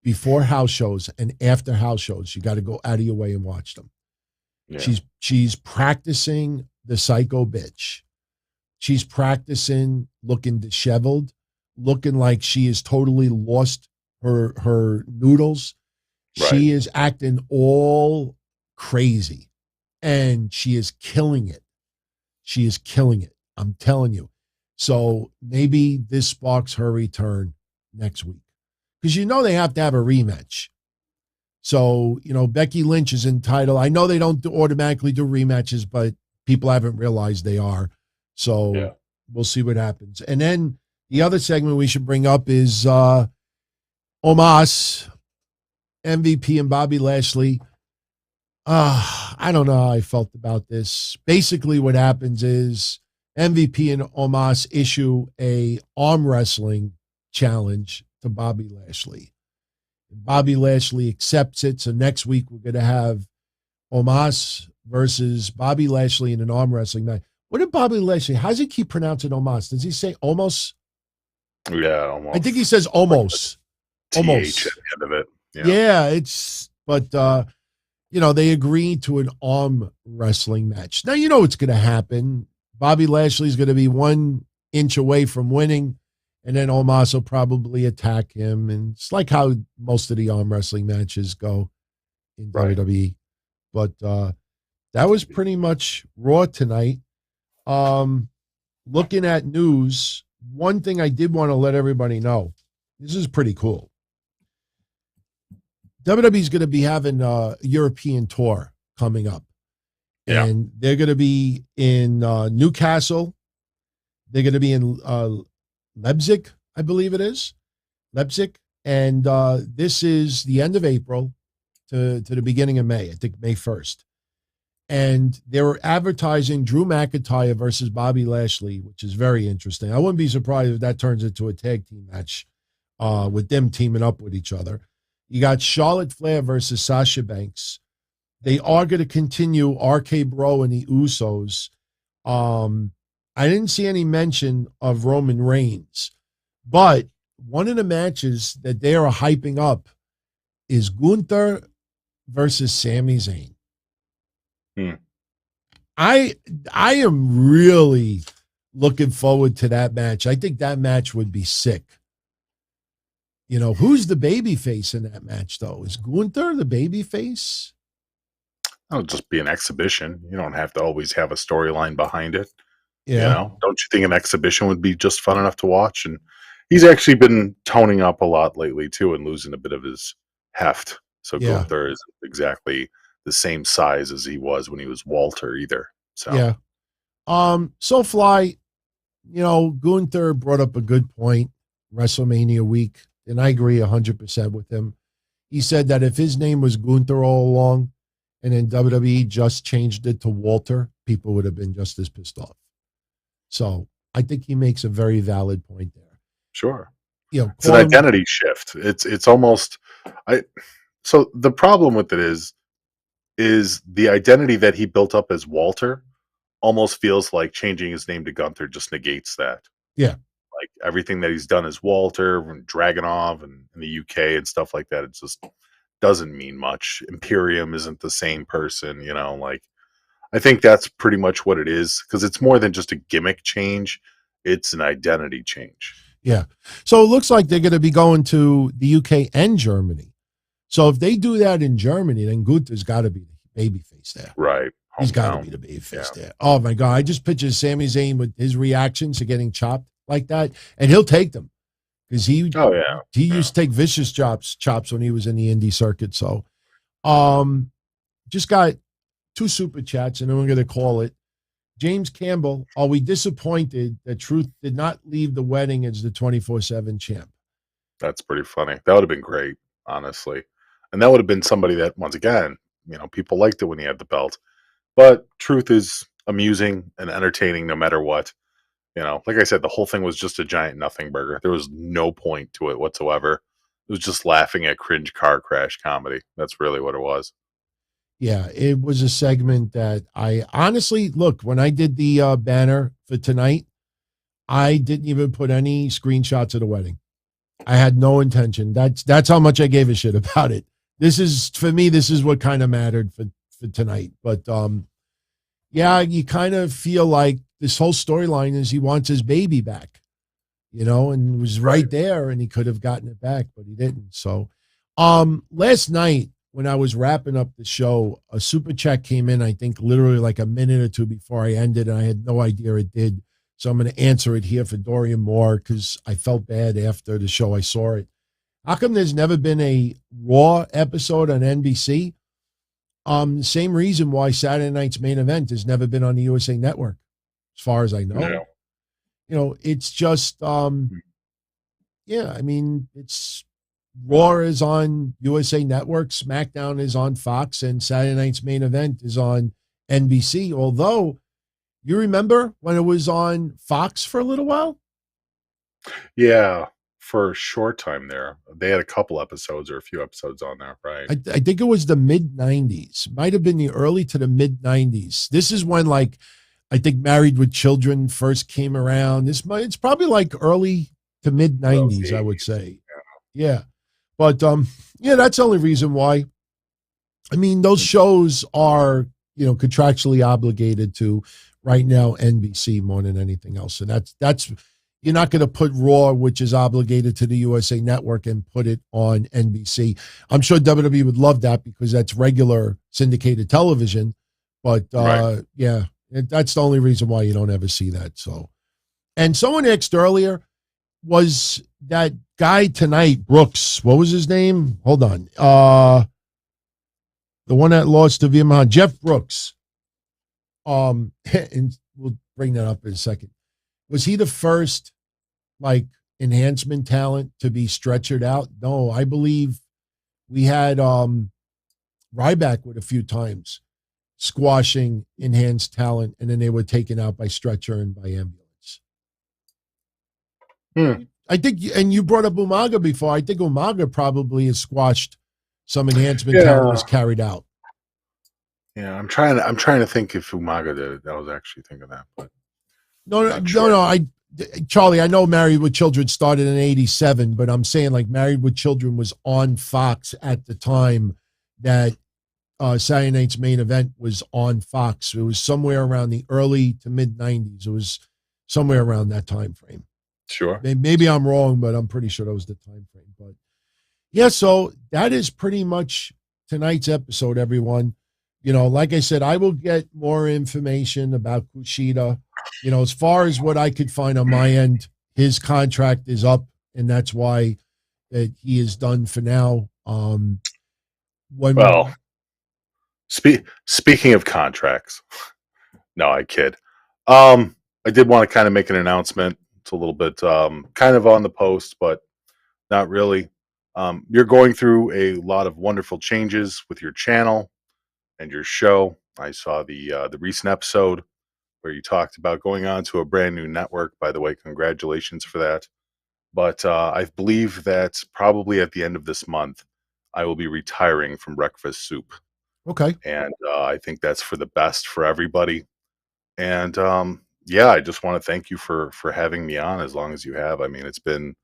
Speaker 3: before house shows and after house shows. You got to go out of your way and watch them. Yeah. She's practicing the psycho bitch. She's practicing looking disheveled, looking like she has totally lost her noodles. Right. She is acting all crazy, and she is killing it. She is killing it. I'm telling you. So maybe this sparks her return next week. Because they have to have a rematch. So, Becky Lynch is entitled. I know they don't automatically do rematches, but people haven't realized they are. So we'll see what happens. And then the other segment we should bring up is Omos, MVP, and Bobby Lashley. I don't know how I felt about this. Basically, what happens is MVP and Omos issue a arm wrestling challenge to Bobby Lashley. Bobby Lashley accepts it. So next week we're going to have Omos versus Bobby Lashley in an arm wrestling match. What did Bobby Lashley? How does he keep pronouncing Omos? Does he say almost?
Speaker 4: Yeah, almost.
Speaker 3: I think he says almost.
Speaker 4: Almost at the end of it.
Speaker 3: But they agreed to an arm wrestling match. Now what's going to happen. Bobby Lashley's going to be 1 inch away from winning, and then Omos will probably attack him. And it's like how most of the arm wrestling matches go in WWE. But that was pretty much Raw tonight. Looking at news, one thing I did want to let everybody know, this is pretty cool. WWE's going to be having a European tour coming up. Yeah. And they're going to be in Newcastle. They're going to be in Leipzig, I believe it is. Leipzig. And this is the end of April to the beginning of May, I think May 1st. And they were advertising Drew McIntyre versus Bobby Lashley, which is very interesting. I wouldn't be surprised if that turns into a tag team match with them teaming up with each other. You got Charlotte Flair versus Sasha Banks. They are going to continue RK Bro and the Usos. I didn't see any mention of Roman Reigns, but one of the matches that they are hyping up is Gunther versus Sami Zayn.
Speaker 4: Hmm.
Speaker 3: I am really looking forward to that match. I think that match would be sick. You know, who's the baby face in that match, though? Is Gunther the baby face?
Speaker 4: It'll just be an exhibition. You don't have to always have a storyline behind it. You
Speaker 3: Yeah.
Speaker 4: know, don't you think an exhibition would be just fun enough to watch? And he's actually been toning up a lot lately too, and losing a bit of his heft. So
Speaker 3: Yeah.
Speaker 4: Gunther is exactly the same size as he was when he was Walter either. So
Speaker 3: Yeah. SoFly, you know, Gunther brought up a good point WrestleMania week, and I agree 100% with him. He said that if his name was Gunther all along and then WWE just changed it to Walter, people would have been just as pissed off. So I think he makes a very valid point there.
Speaker 4: sure.
Speaker 3: You know,
Speaker 4: It's an
Speaker 3: call him-
Speaker 4: identity shift. It's almost so the problem with it is the identity that he built up as Walter almost feels like changing his name to Gunther just negates that.
Speaker 3: Yeah.
Speaker 4: Like everything that he's done as Walter and Dragunov and in the UK and stuff like that, it just doesn't mean much. Imperium isn't the same person, you know, like I think that's pretty much what it is because it's more than just a gimmick change. It's an identity change.
Speaker 3: Yeah. So it looks like they're going to be going to the UK and Germany. So if they do that in Germany, then Gunther's got to be the babyface there.
Speaker 4: Right.
Speaker 3: He's got to
Speaker 4: Hometown.
Speaker 3: be the babyface
Speaker 4: Yeah.
Speaker 3: there. Oh my God. I just picture Sami Zayn with his reactions to getting chopped like that. And he'll take them. Because
Speaker 4: Oh yeah.
Speaker 3: he used to take vicious chops when he was in the indie circuit. So just got 2 super chats and then we're going to call it. James Campbell, are we disappointed that Truth did not leave the wedding as the 24/7 champ?
Speaker 4: That's pretty funny. That would have been great, honestly. And that would have been somebody that, once again, you know, people liked it when he had the belt. But Truth is amusing and entertaining no matter what. You know, like I said, the whole thing was just a giant nothing burger. There was no point to it whatsoever. It was just laughing at cringe car crash comedy. That's really what it was.
Speaker 3: Yeah, it was a segment that I honestly, look, when I did the banner for tonight, I didn't even put any screenshots of the wedding. I had no intention. That's how much I gave a shit about it. This is, for me, this is what kind of mattered for tonight. But yeah, you kind of feel like this whole storyline is he wants his baby back, you know, and it was right there and he could have gotten it back, but he didn't. So last night when I was wrapping up the show, a super chat came in, I think literally like a minute or two before I ended, and I had no idea it did. So I'm going to answer it here for Dorian Moore because I felt bad after the show I saw it. How come there's never been a Raw episode on NBC? The same reason why Saturday night's main event has never been on the USA Network, as far as I know.
Speaker 4: Yeah.
Speaker 3: You know, it's just, yeah, I mean, it's Raw is on USA Network, SmackDown is on Fox, and Saturday night's main event is on NBC. Although, you remember when it was on Fox for a little while?
Speaker 4: Yeah, for a short time there. They had a couple episodes or a few episodes on there, right?
Speaker 3: I think it was the mid-90s. Might have been the early to the mid-90s. This is when, like, I think Married with Children first came around. It's probably like early to mid-90s, I would say. Yeah. But, yeah, that's the only reason why. I mean, those shows are, you know, contractually obligated to right now NBC more than anything else. And that's you're not going to put Raw, which is obligated to the USA Network, and put it on NBC. I'm sure WWE would love that because that's regular syndicated television. But,
Speaker 4: Right.
Speaker 3: yeah, that's the only reason why you don't ever see that. So, and someone asked earlier, was that guy tonight, Brooks, what was his name? Hold on. The one that lost to Vietnam, Jeff Brooks. And we'll bring that up in a second. Was he the first, like, enhancement talent to be stretchered out? No, I believe we had Ryback with a few times squashing enhanced talent, and then they were taken out by stretcher and by ambulance. I think, and you brought up Umaga before. I think Umaga probably has squashed some enhancement talent was carried out.
Speaker 4: Yeah, I'm trying to think if Umaga did it. I was actually thinking that, but
Speaker 3: No. Charlie, I know Married with Children started in '87, but I'm saying like Married with Children was on Fox at the time that Saturday Night's Main Event was on Fox. It was somewhere around the early to mid '90s. It was somewhere around that time frame.
Speaker 4: Sure.
Speaker 3: Maybe I'm wrong, but I'm pretty sure that was the time frame. But yeah, so that is pretty much tonight's episode, everyone. Like I said, I will get more information about Kushida. As far as what I could find on my end, his contract is up, and that's why that he is done for now.
Speaker 4: Speaking of contracts, no, I kid. I did want to kind of make an announcement. It's a little bit kind of on the post, but not really. You're going through a lot of wonderful changes with your channel and your show. I saw the recent episode where you talked about going on to a brand new network. By the way, congratulations for that. But I believe that probably at the end of this month, I will be retiring from Breakfast Soup.
Speaker 3: Okay.
Speaker 4: And I think that's for the best for everybody. And I just want to thank you for having me on as long as you have. I mean, it's been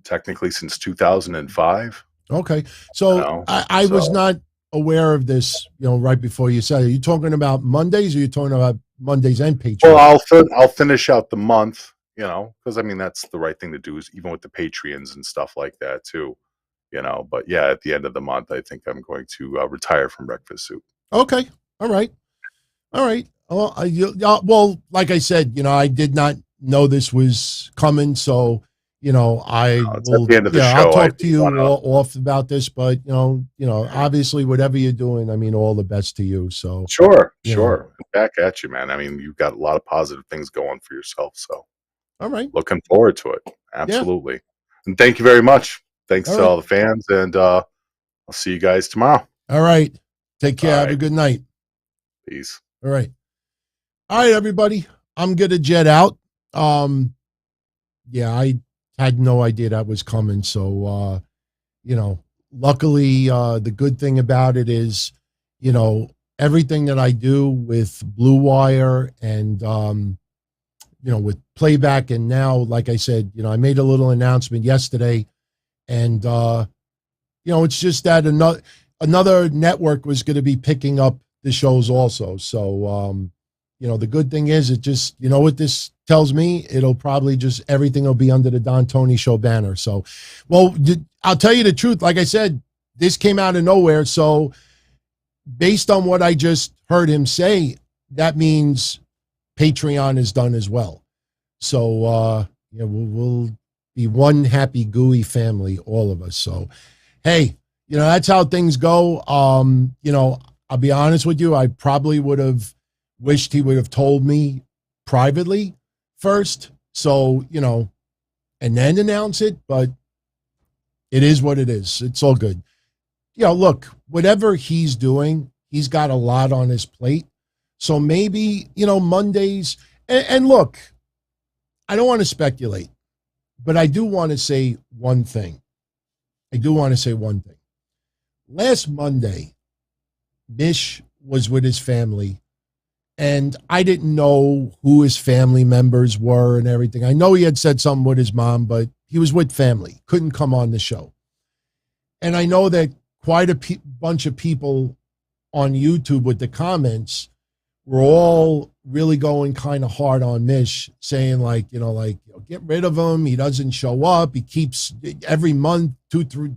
Speaker 4: technically since 2005.
Speaker 3: Okay. So I was not aware of this, right before you said it. Are you talking about Mondays, or are you talking about Mondays and Patreon?
Speaker 4: Well, I'll finish out the month, because I mean, that's the right thing to do, is even with the Patreons and stuff like that too, but yeah, at the end of the month, I think I'm going to retire from Breakfast Soup.
Speaker 3: Okay. All right. Well, like I said, I did not know this was coming. So, I will,
Speaker 4: at the end of the show.
Speaker 3: I'll talk to you off about this, but obviously whatever you're doing, I mean, all the best to you. So
Speaker 4: sure. Back at you, man. I mean, you've got a lot of positive things going for yourself. So
Speaker 3: all right.
Speaker 4: Looking forward to it. Absolutely. Yeah. And thank you very much. Thanks to all the fans, and I'll see you guys tomorrow.
Speaker 3: All right. Take care. Have a good night.
Speaker 4: Peace.
Speaker 3: All right, everybody. I'm gonna jet out. I had no idea that was coming. So, luckily, the good thing about it is, everything that I do with BlueWire and, with playback, and now, like I said, I made a little announcement yesterday, and, it's just that another network was going to be picking up the shows also. So, the good thing is it just, what this tells me, it'll probably just, everything will be under the Don Tony Show banner. So, well, I'll tell you the truth. Like I said, this came out of nowhere. So based on what I just heard him say, that means Patreon is done as well. So, we'll be one happy, gooey family, all of us. So, hey, that's how things go. I'll be honest with you. I probably would have wished he would have told me privately first. So, and then announce it, but it is what it is. It's all good. Look, whatever he's doing, he's got a lot on his plate. So maybe, Mondays, and look, I don't want to speculate, but I do want to say one thing. Last Monday, Mish was with his family, and I didn't know who his family members were and everything. I know he had said something with his mom, but he was with family, couldn't come on the show. And I know that quite a bunch of people on YouTube with the comments were all really going kind of hard on Mish, saying get rid of him. He doesn't show up. He keeps every month, 2, 3,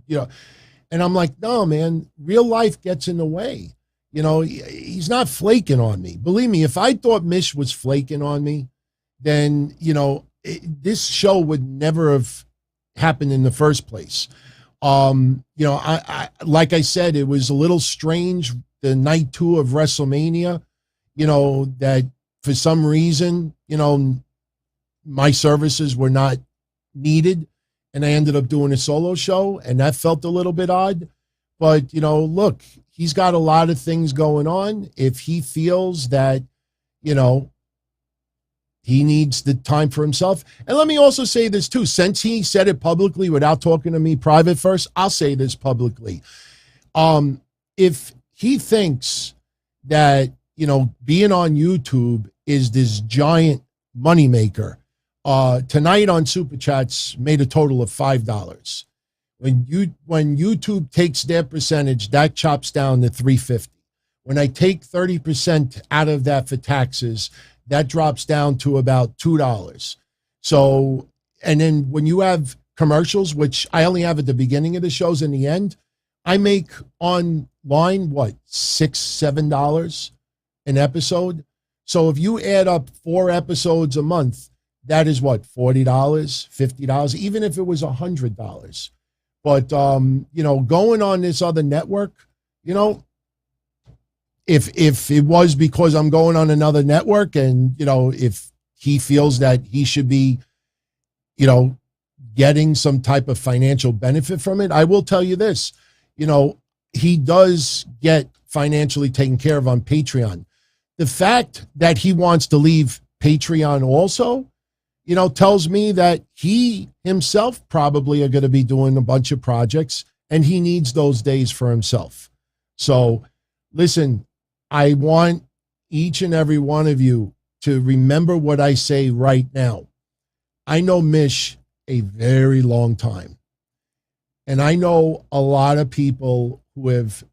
Speaker 3: And I'm like, no, man, real life gets in the way. He's not flaking on me. Believe me, if I thought Mish was flaking on me, then, this show would never have happened in the first place. I like I said, it was a little strange the night 2 of WrestleMania, that for some reason, my services were not needed, and I ended up doing a solo show, and that felt a little bit odd. But, look, he's got a lot of things going on. If he feels that, he needs the time for himself. And let me also say this too, since he said it publicly without talking to me private first, I'll say this publicly. If he thinks that, being on YouTube is this giant moneymaker. Tonight on Super Chats made a total of $5. When YouTube takes their percentage, that chops down to $3.50. When I take 30% out of that for taxes, that drops down to about $2. So, and then when you have commercials, which I only have at the beginning of the shows and the end, I make online, $6, $7 an episode. So if you add up 4 episodes a month, that is what, $40, $50, even if it was $100. But, going on this other network, if it was because I'm going on another network and, if he feels that he should be, getting some type of financial benefit from it, I will tell you this, he does get financially taken care of on Patreon. The fact that he wants to leave Patreon also, tells me that he himself probably are going to be doing a bunch of projects and he needs those days for himself. So listen, I want each and every one of you to remember what I say right now. I know Mish a very long time. And I know a lot of people who have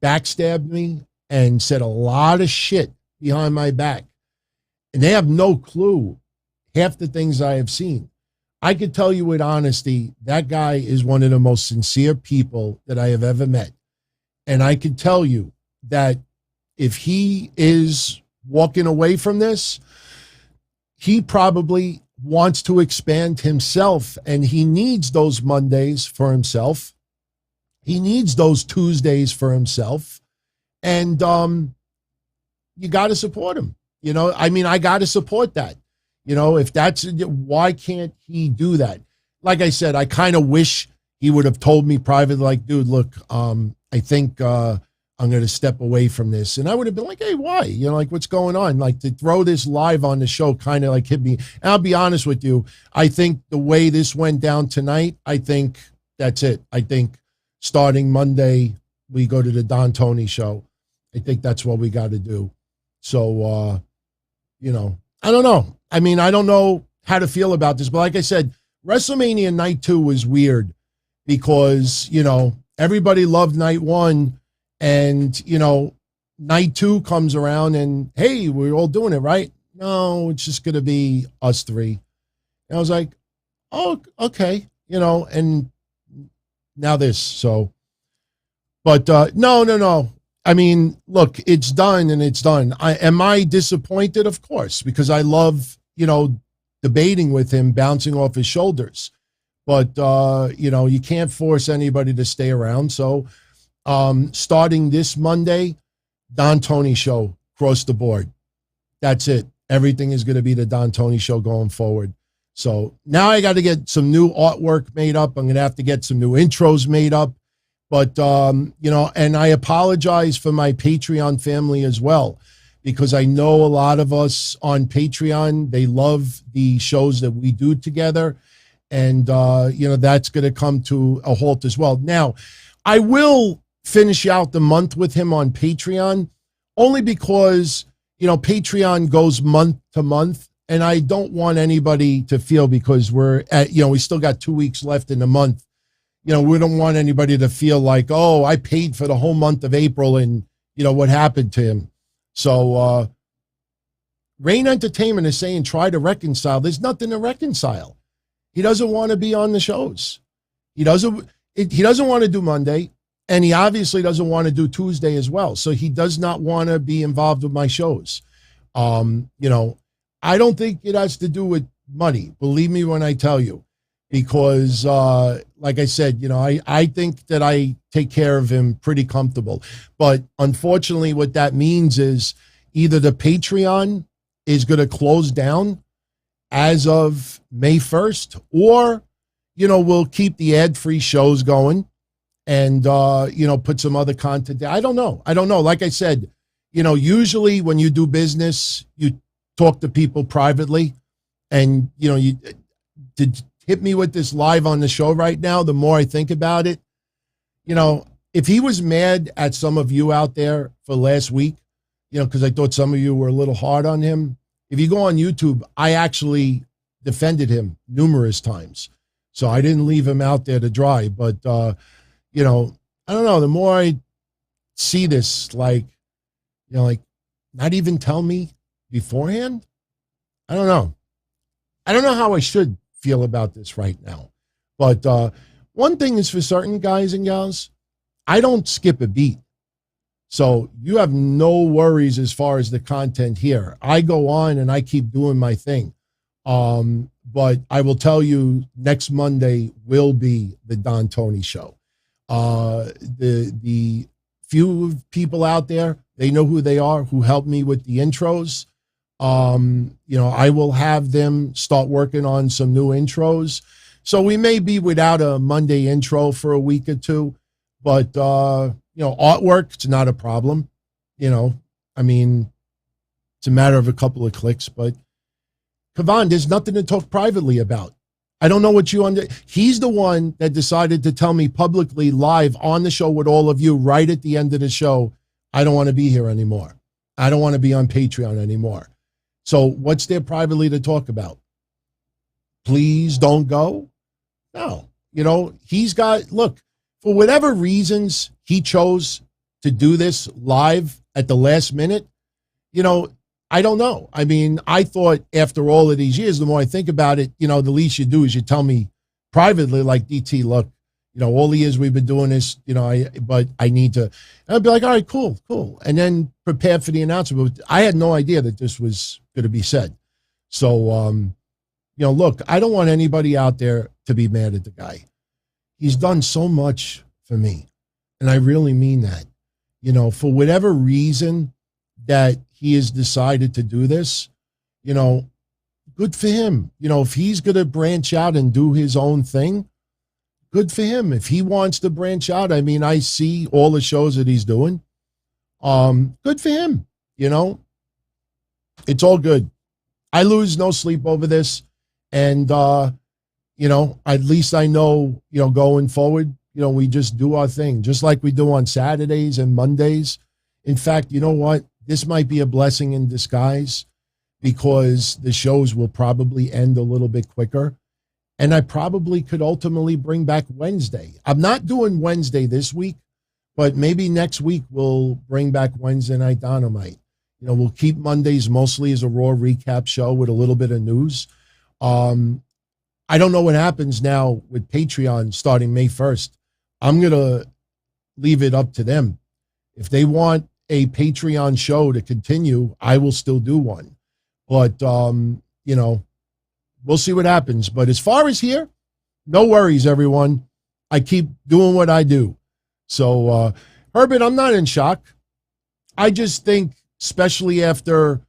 Speaker 3: backstabbed me and said a lot of shit behind my back. And they have no clue half the things I have seen. I could tell you with honesty, that guy is one of the most sincere people that I have ever met. And I could tell you that if he is walking away from this, he probably wants to expand himself, and he needs those Mondays for himself. He needs those Tuesdays for himself. And you got to support him. I got to support that. If that's, why can't he do that? Like I said, I kind of wish he would have told me privately, like, dude, look, I think I'm going to step away from this. And I would have been like, hey, why? What's going on? Like, to throw this live on the show kind of like hit me. And I'll be honest with you. I think the way this went down tonight, I think that's it. I think starting Monday, we go to the Don Tony show. I think that's what we got to do. So, I don't know. I don't know how to feel about this, but like I said, WrestleMania night 2 was weird because, everybody loved night 1 and, night 2 comes around and, hey, we're all doing it, right? No, it's just going to be us 3. And I was like, oh, okay, and now this. So, but no. Look, it's done and it's done. Am I disappointed? Of course, because I love, debating with him, bouncing off his shoulders. But, you can't force anybody to stay around. So starting this Monday, Don Tony show across the board. That's it. Everything is going to be the Don Tony show going forward. So now I got to get some new artwork made up. I'm going to have to get some new intros made up. But, and I apologize for my Patreon family as well, because I know a lot of us on Patreon, they love the shows that we do together. And, that's going to come to a halt as well. Now, I will finish out the month with him on Patreon, only because, Patreon goes month to month. And I don't want anybody to feel, because we're at, we still got 2 weeks left in the month. We don't want anybody to feel like, oh, I paid for the whole month of April and, what happened to him. So Rain Entertainment is saying try to reconcile. There's nothing to reconcile. He doesn't want to be on the shows. He doesn't want to do Monday, and he obviously doesn't want to do Tuesday as well. So he does not want to be involved with my shows. I don't think it has to do with money. Believe me when I tell you. Because, like I said, I think that I take care of him pretty comfortable. But unfortunately, what that means is either the Patreon is going to close down as of May 1st, or, we'll keep the ad-free shows going and, put some other content there. I don't know. Like I said, usually when you do business, you talk to people privately and, hit me with this live on the show right now, the more I think about it, if he was mad at some of you out there for last week because I thought some of you were a little hard on him. If you go on YouTube, I actually defended him numerous times. So I didn't leave him out there to dry. But, I don't know. The more I see this, like not even tell me beforehand. I don't know. I don't know how I should feel about this right now. But one thing is for certain, guys and gals, I don't skip a beat. So you have no worries as far as the content here. I go on and I keep doing my thing. But I will tell you, next Monday will be the Don Tony show. The few people out there, they know who they are, who helped me with the intros. I will have them start working on some new intros. So we may be without a Monday intro for a week or two, but, artwork, it's not a problem. It's a matter of a couple of clicks, but Kavan, there's nothing to talk privately about. I don't know what he's the one that decided to tell me publicly live on the show with all of you right at the end of the show, I don't want to be here anymore. I don't want to be on Patreon anymore. So what's there privately to talk about? Please don't go. No, he's got, look, for whatever reasons he chose to do this live at the last minute, I don't know. I thought after all of these years, the more I think about it, the least you do is you tell me privately, like, DT, look, all the years we've been doing this, but I need to, and I'd be like, all right, cool. And then prepare for the announcement. But I had no idea that this was going to be said. So, look, I don't want anybody out there to be mad at the guy. He's done so much for me. And I really mean that, for whatever reason that he has decided to do this, good for him. If he's going to branch out and do his own thing, good for him. If he wants to branch out, I see all the shows that he's doing. Good for him. It's all good. I lose no sleep over this. And, at least I know, going forward, we just do our thing, just like we do on Saturdays and Mondays. In fact, you know what? This might be a blessing in disguise because the shows will probably end a little bit quicker. And I probably could ultimately bring back Wednesday. I'm not doing Wednesday this week, but maybe next week we'll bring back Wednesday Night Dynamite. We'll keep Mondays mostly as a Raw recap show with a little bit of news. I don't know what happens now with Patreon starting May 1st. I'm going to leave it up to them. If they want a Patreon show to continue, I will still do one. But, we'll see what happens. But as far as here, no worries, everyone. I keep doing what I do. So, Herbert, I'm not in shock. I just think, especially after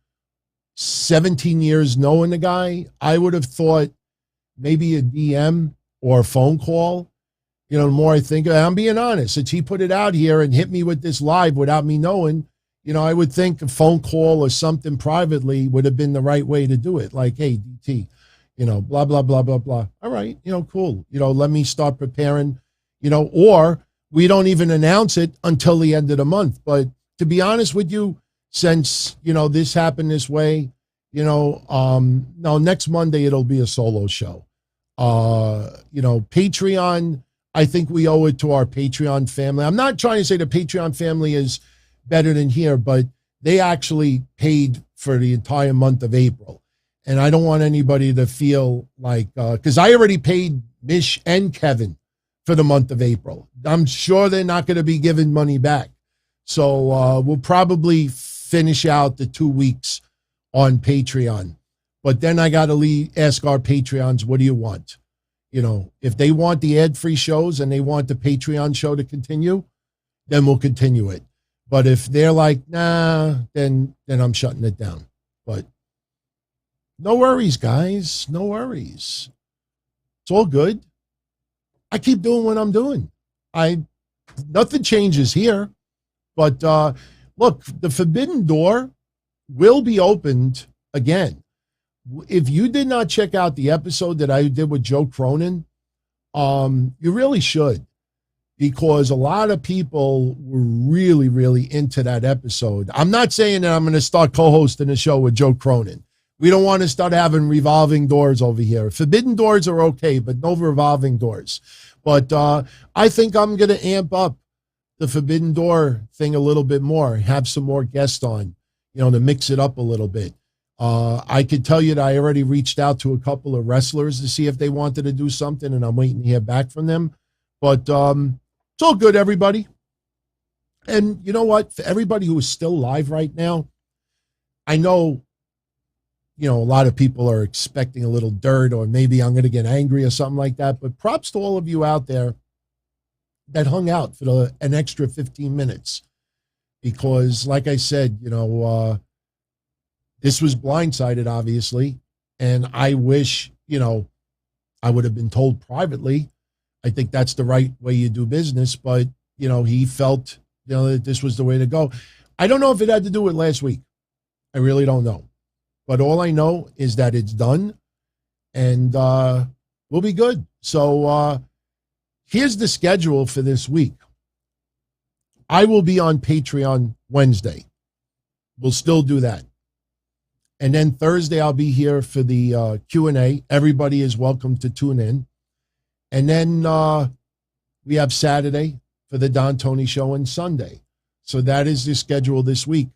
Speaker 3: 17 years knowing the guy, I would have thought maybe a DM or a phone call. The more I think, I'm being honest, since he put it out here and hit me with this live without me knowing, I would think a phone call or something privately would have been the right way to do it. Like, hey, DT, blah, blah, blah, blah, blah. All right, cool. Let me start preparing, or we don't even announce it until the end of the month. But to be honest with you, since, this happened this way, no, next Monday it'll be a solo show. Patreon, I think we owe it to our Patreon family. I'm not trying to say the Patreon family is better than here, but they actually paid for the entire month of April. And I don't want anybody to feel like, because I already paid Mish and Kevin for the month of April. I'm sure they're not going to be giving money back. So we'll probably finish out the 2 weeks on Patreon. But then I got to ask our Patreons, what do you want? If they want the ad-free shows and they want the Patreon show to continue, then we'll continue it. But if they're like, nah, then I'm shutting it down. But no worries, guys. No worries. It's all good. I keep doing what I'm doing. Nothing changes here. But look, the forbidden door will be opened again. If you did not check out the episode that I did with Joe Cronin, you really should. because a lot of people were really, really into that episode. I'm not saying that I'm going to start co-hosting a show with Joe Cronin. We don't want to start having revolving doors over here. Forbidden doors are okay, but no revolving doors. But I think I'm going to amp up the Forbidden Door thing a little bit more, have some more guests on, to mix it up a little bit. I could tell you that I already reached out to a couple of wrestlers to see if they wanted to do something, and I'm waiting to hear back from them. But it's all good, everybody. And you know what? For everybody who is still live right now, I know, a lot of people are expecting a little dirt, or maybe I'm going to get angry or something like that. But props to all of you out there that hung out for an extra 15 minutes. Because, like I said, this was blindsided, obviously. And I wish, I would have been told privately. I think that's the right way you do business. But, he felt, that this was the way to go. I don't know if it had to do with last week. I really don't know. But all I know is that it's done, and we'll be good. So here's the schedule for this week. I will be on Patreon Wednesday. We'll still do that. And then Thursday, I'll be here for the Q&A. Everybody is welcome to tune in. And then we have Saturday for the Don Tony Show and Sunday. So that is the schedule this week.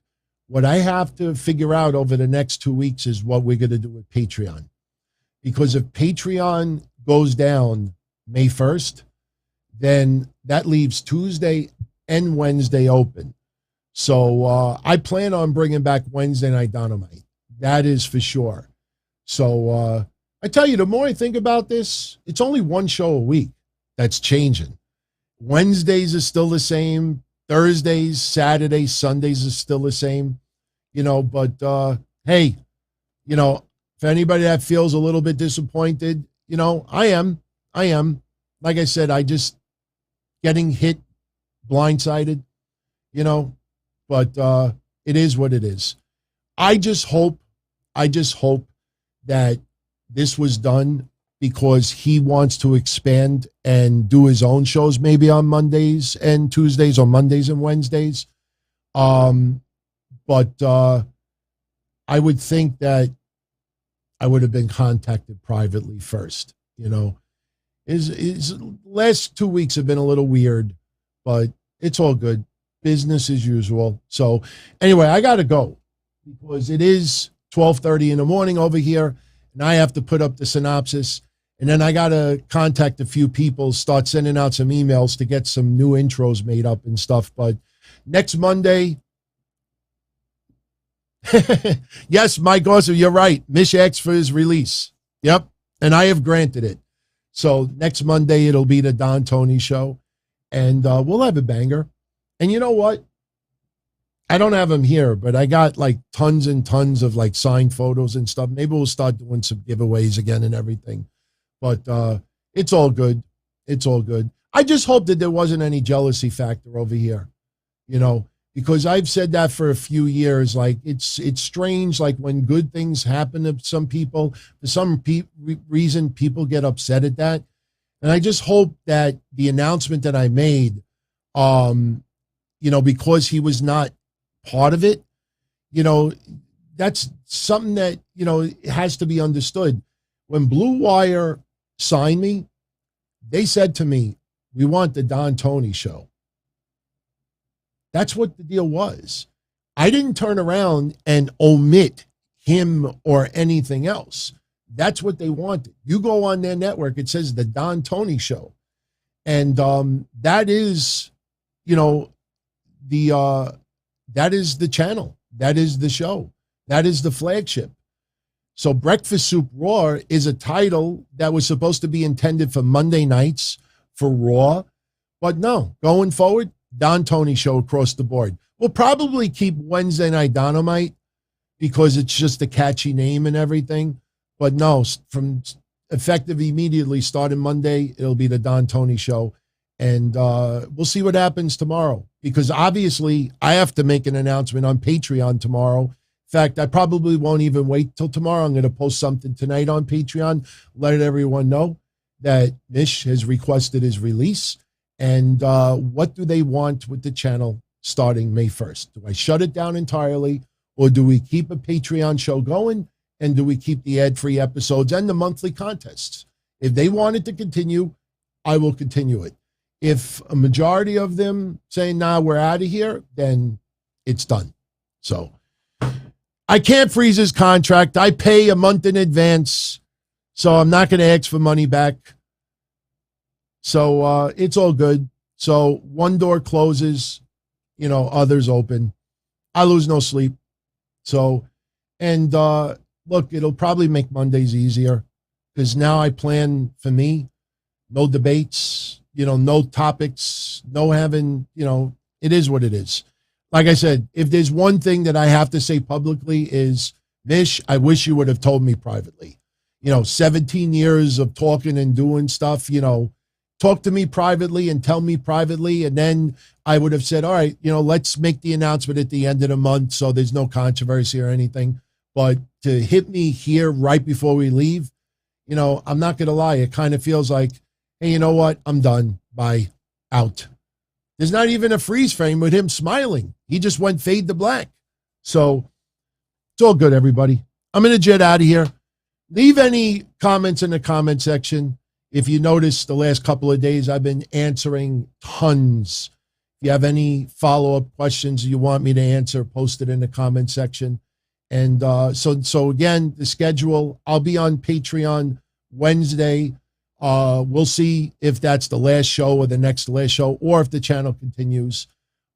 Speaker 3: What I have to figure out over the next 2 weeks is what we're going to do with Patreon. Because if Patreon goes down May 1st, then that leaves Tuesday and Wednesday open. So I plan on bringing back Wednesday Night Dynamite. That is for sure. So I tell you, the more I think about this, it's only one show a week that's changing. Wednesdays are still the same. Thursdays, Saturdays, Sundays are still the same, but hey, for anybody that feels a little bit disappointed, I am. Like I said, I just getting hit blindsided, but it is what it is. I just hope that this was done because he wants to expand and do his own shows maybe on Mondays and Tuesdays, or Mondays and Wednesdays. But I would think that I would have been contacted privately first. His last 2 weeks have been a little weird, but it's all good. Business as usual. So anyway, I got to go because it is 12:30 in the morning over here, and I have to put up the synopsis. And then I got to contact a few people, start sending out some emails to get some new intros made up and stuff. But next Monday, yes, Mike Awesome, you're right. Mish asked for his release. Yep. And I have granted it. So next Monday, it'll be the Don Tony Show. And we'll have a banger. And you know what? I don't have them here, but I got like tons and tons of like signed photos and stuff. Maybe we'll start doing some giveaways again and everything. But it's all good. It's all good. I just hope that there wasn't any jealousy factor over here, because I've said that for a few years. Like it's strange. Like when good things happen to some people, for some reason, people get upset at that. And I just hope that the announcement that I made, because he was not part of it, that's something that, has to be understood. When BlueWire signed me, they said to me, we want the Don Tony Show. That's what the deal was. I didn't turn around and omit him or anything else. That's what they wanted. You go on their network, it says the Don Tony Show. And that is, that is the channel. That is the show. That is the flagship. So Breakfast Soup Raw is a title that was supposed to be intended for Monday nights for Raw. But no, going forward, Don Tony Show across the board. We'll probably keep Wednesday Night Dynamite because it's just a catchy name and everything. But no, from effective immediately starting Monday, it'll be the Don Tony Show. And we'll see what happens tomorrow. Because obviously, I have to make an announcement on Patreon tomorrow. In fact, I probably won't even wait till tomorrow. I'm going to post something tonight on Patreon, let everyone know that Mish has requested his release. And what do they want with the channel starting May 1st? Do I shut it down entirely, or do we keep a Patreon show going? And do we keep the ad-free episodes and the monthly contests? If they want it to continue, I will continue it. If a majority of them say, nah, we're out of here, then it's done. So I can't freeze his contract. I pay a month in advance, so I'm not going to ask for money back. So it's all good. So one door closes, others open. I lose no sleep. So, and look, it'll probably make Mondays easier because now I plan for me. No debates, no topics, no having, it is what it is. Like I said, if there's one thing that I have to say publicly is, Mish, I wish you would have told me privately. 17 years of talking and doing stuff, talk to me privately and tell me privately. And then I would have said, all right, let's make the announcement at the end of the month so there's no controversy or anything. But to hit me here right before we leave, I'm not going to lie. It kind of feels like, hey, you know what? I'm done. Bye. Out. There's not even a freeze frame with him smiling. He just went fade to black. So it's all good, everybody. I'm going to jet out of here. Leave any comments in the comment section. If you notice the last couple of days, I've been answering tons. If you have any follow-up questions you want me to answer, post it in the comment section. And so again, the schedule, I'll be on Patreon Wednesday. We'll see if that's the last show or the next last show, or if the channel continues.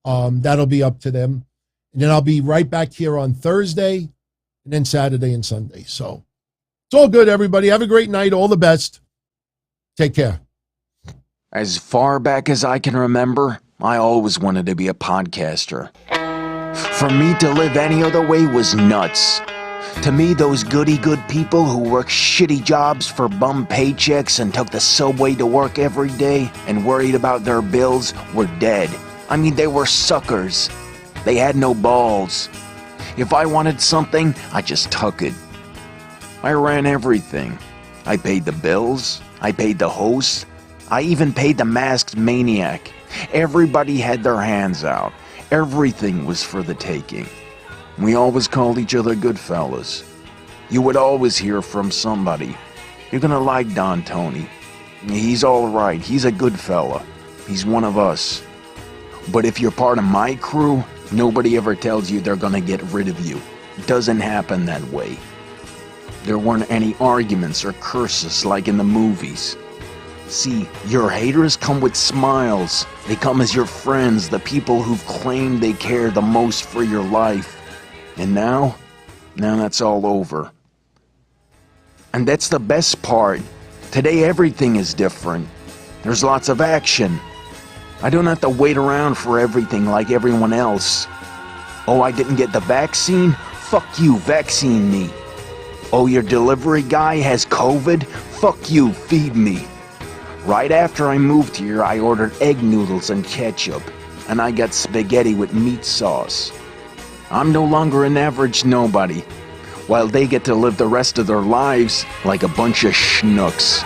Speaker 3: That'll be up to them. And then I'll be right back here on Thursday, and then Saturday and Sunday. So it's all good, everybody. Have a great night. All the best. Take care.
Speaker 5: As far back as I can remember, I always wanted to be a podcaster. For me to live any other way was nuts. To me, those goody-good people who worked shitty jobs for bum paychecks and took the subway to work every day and worried about their bills were dead. I mean, they were suckers. They had no balls. If I wanted something, I just took it. I ran everything. I paid the bills. I paid the host. I even paid the masked maniac. Everybody had their hands out. Everything was for the taking. We always called each other good fellas. You would always hear from somebody. You're gonna like Don Tony. He's alright. He's a good fella. He's one of us. But if you're part of my crew, nobody ever tells you they're gonna get rid of you. It doesn't happen that way. There weren't any arguments or curses like in the movies. See, your haters come with smiles. They come as your friends, the people who've claimed they care the most for your life. And now that's all over. And that's the best part. Today everything is different. There's lots of action. I don't have to wait around for everything like everyone else. Oh, I didn't get the vaccine? Fuck you, vaccine me. Oh, your delivery guy has COVID? Fuck you, feed me. Right after I moved here, I ordered egg noodles and ketchup, and I got spaghetti with meat sauce. I'm no longer an average nobody, while they get to live the rest of their lives like a bunch of schnooks.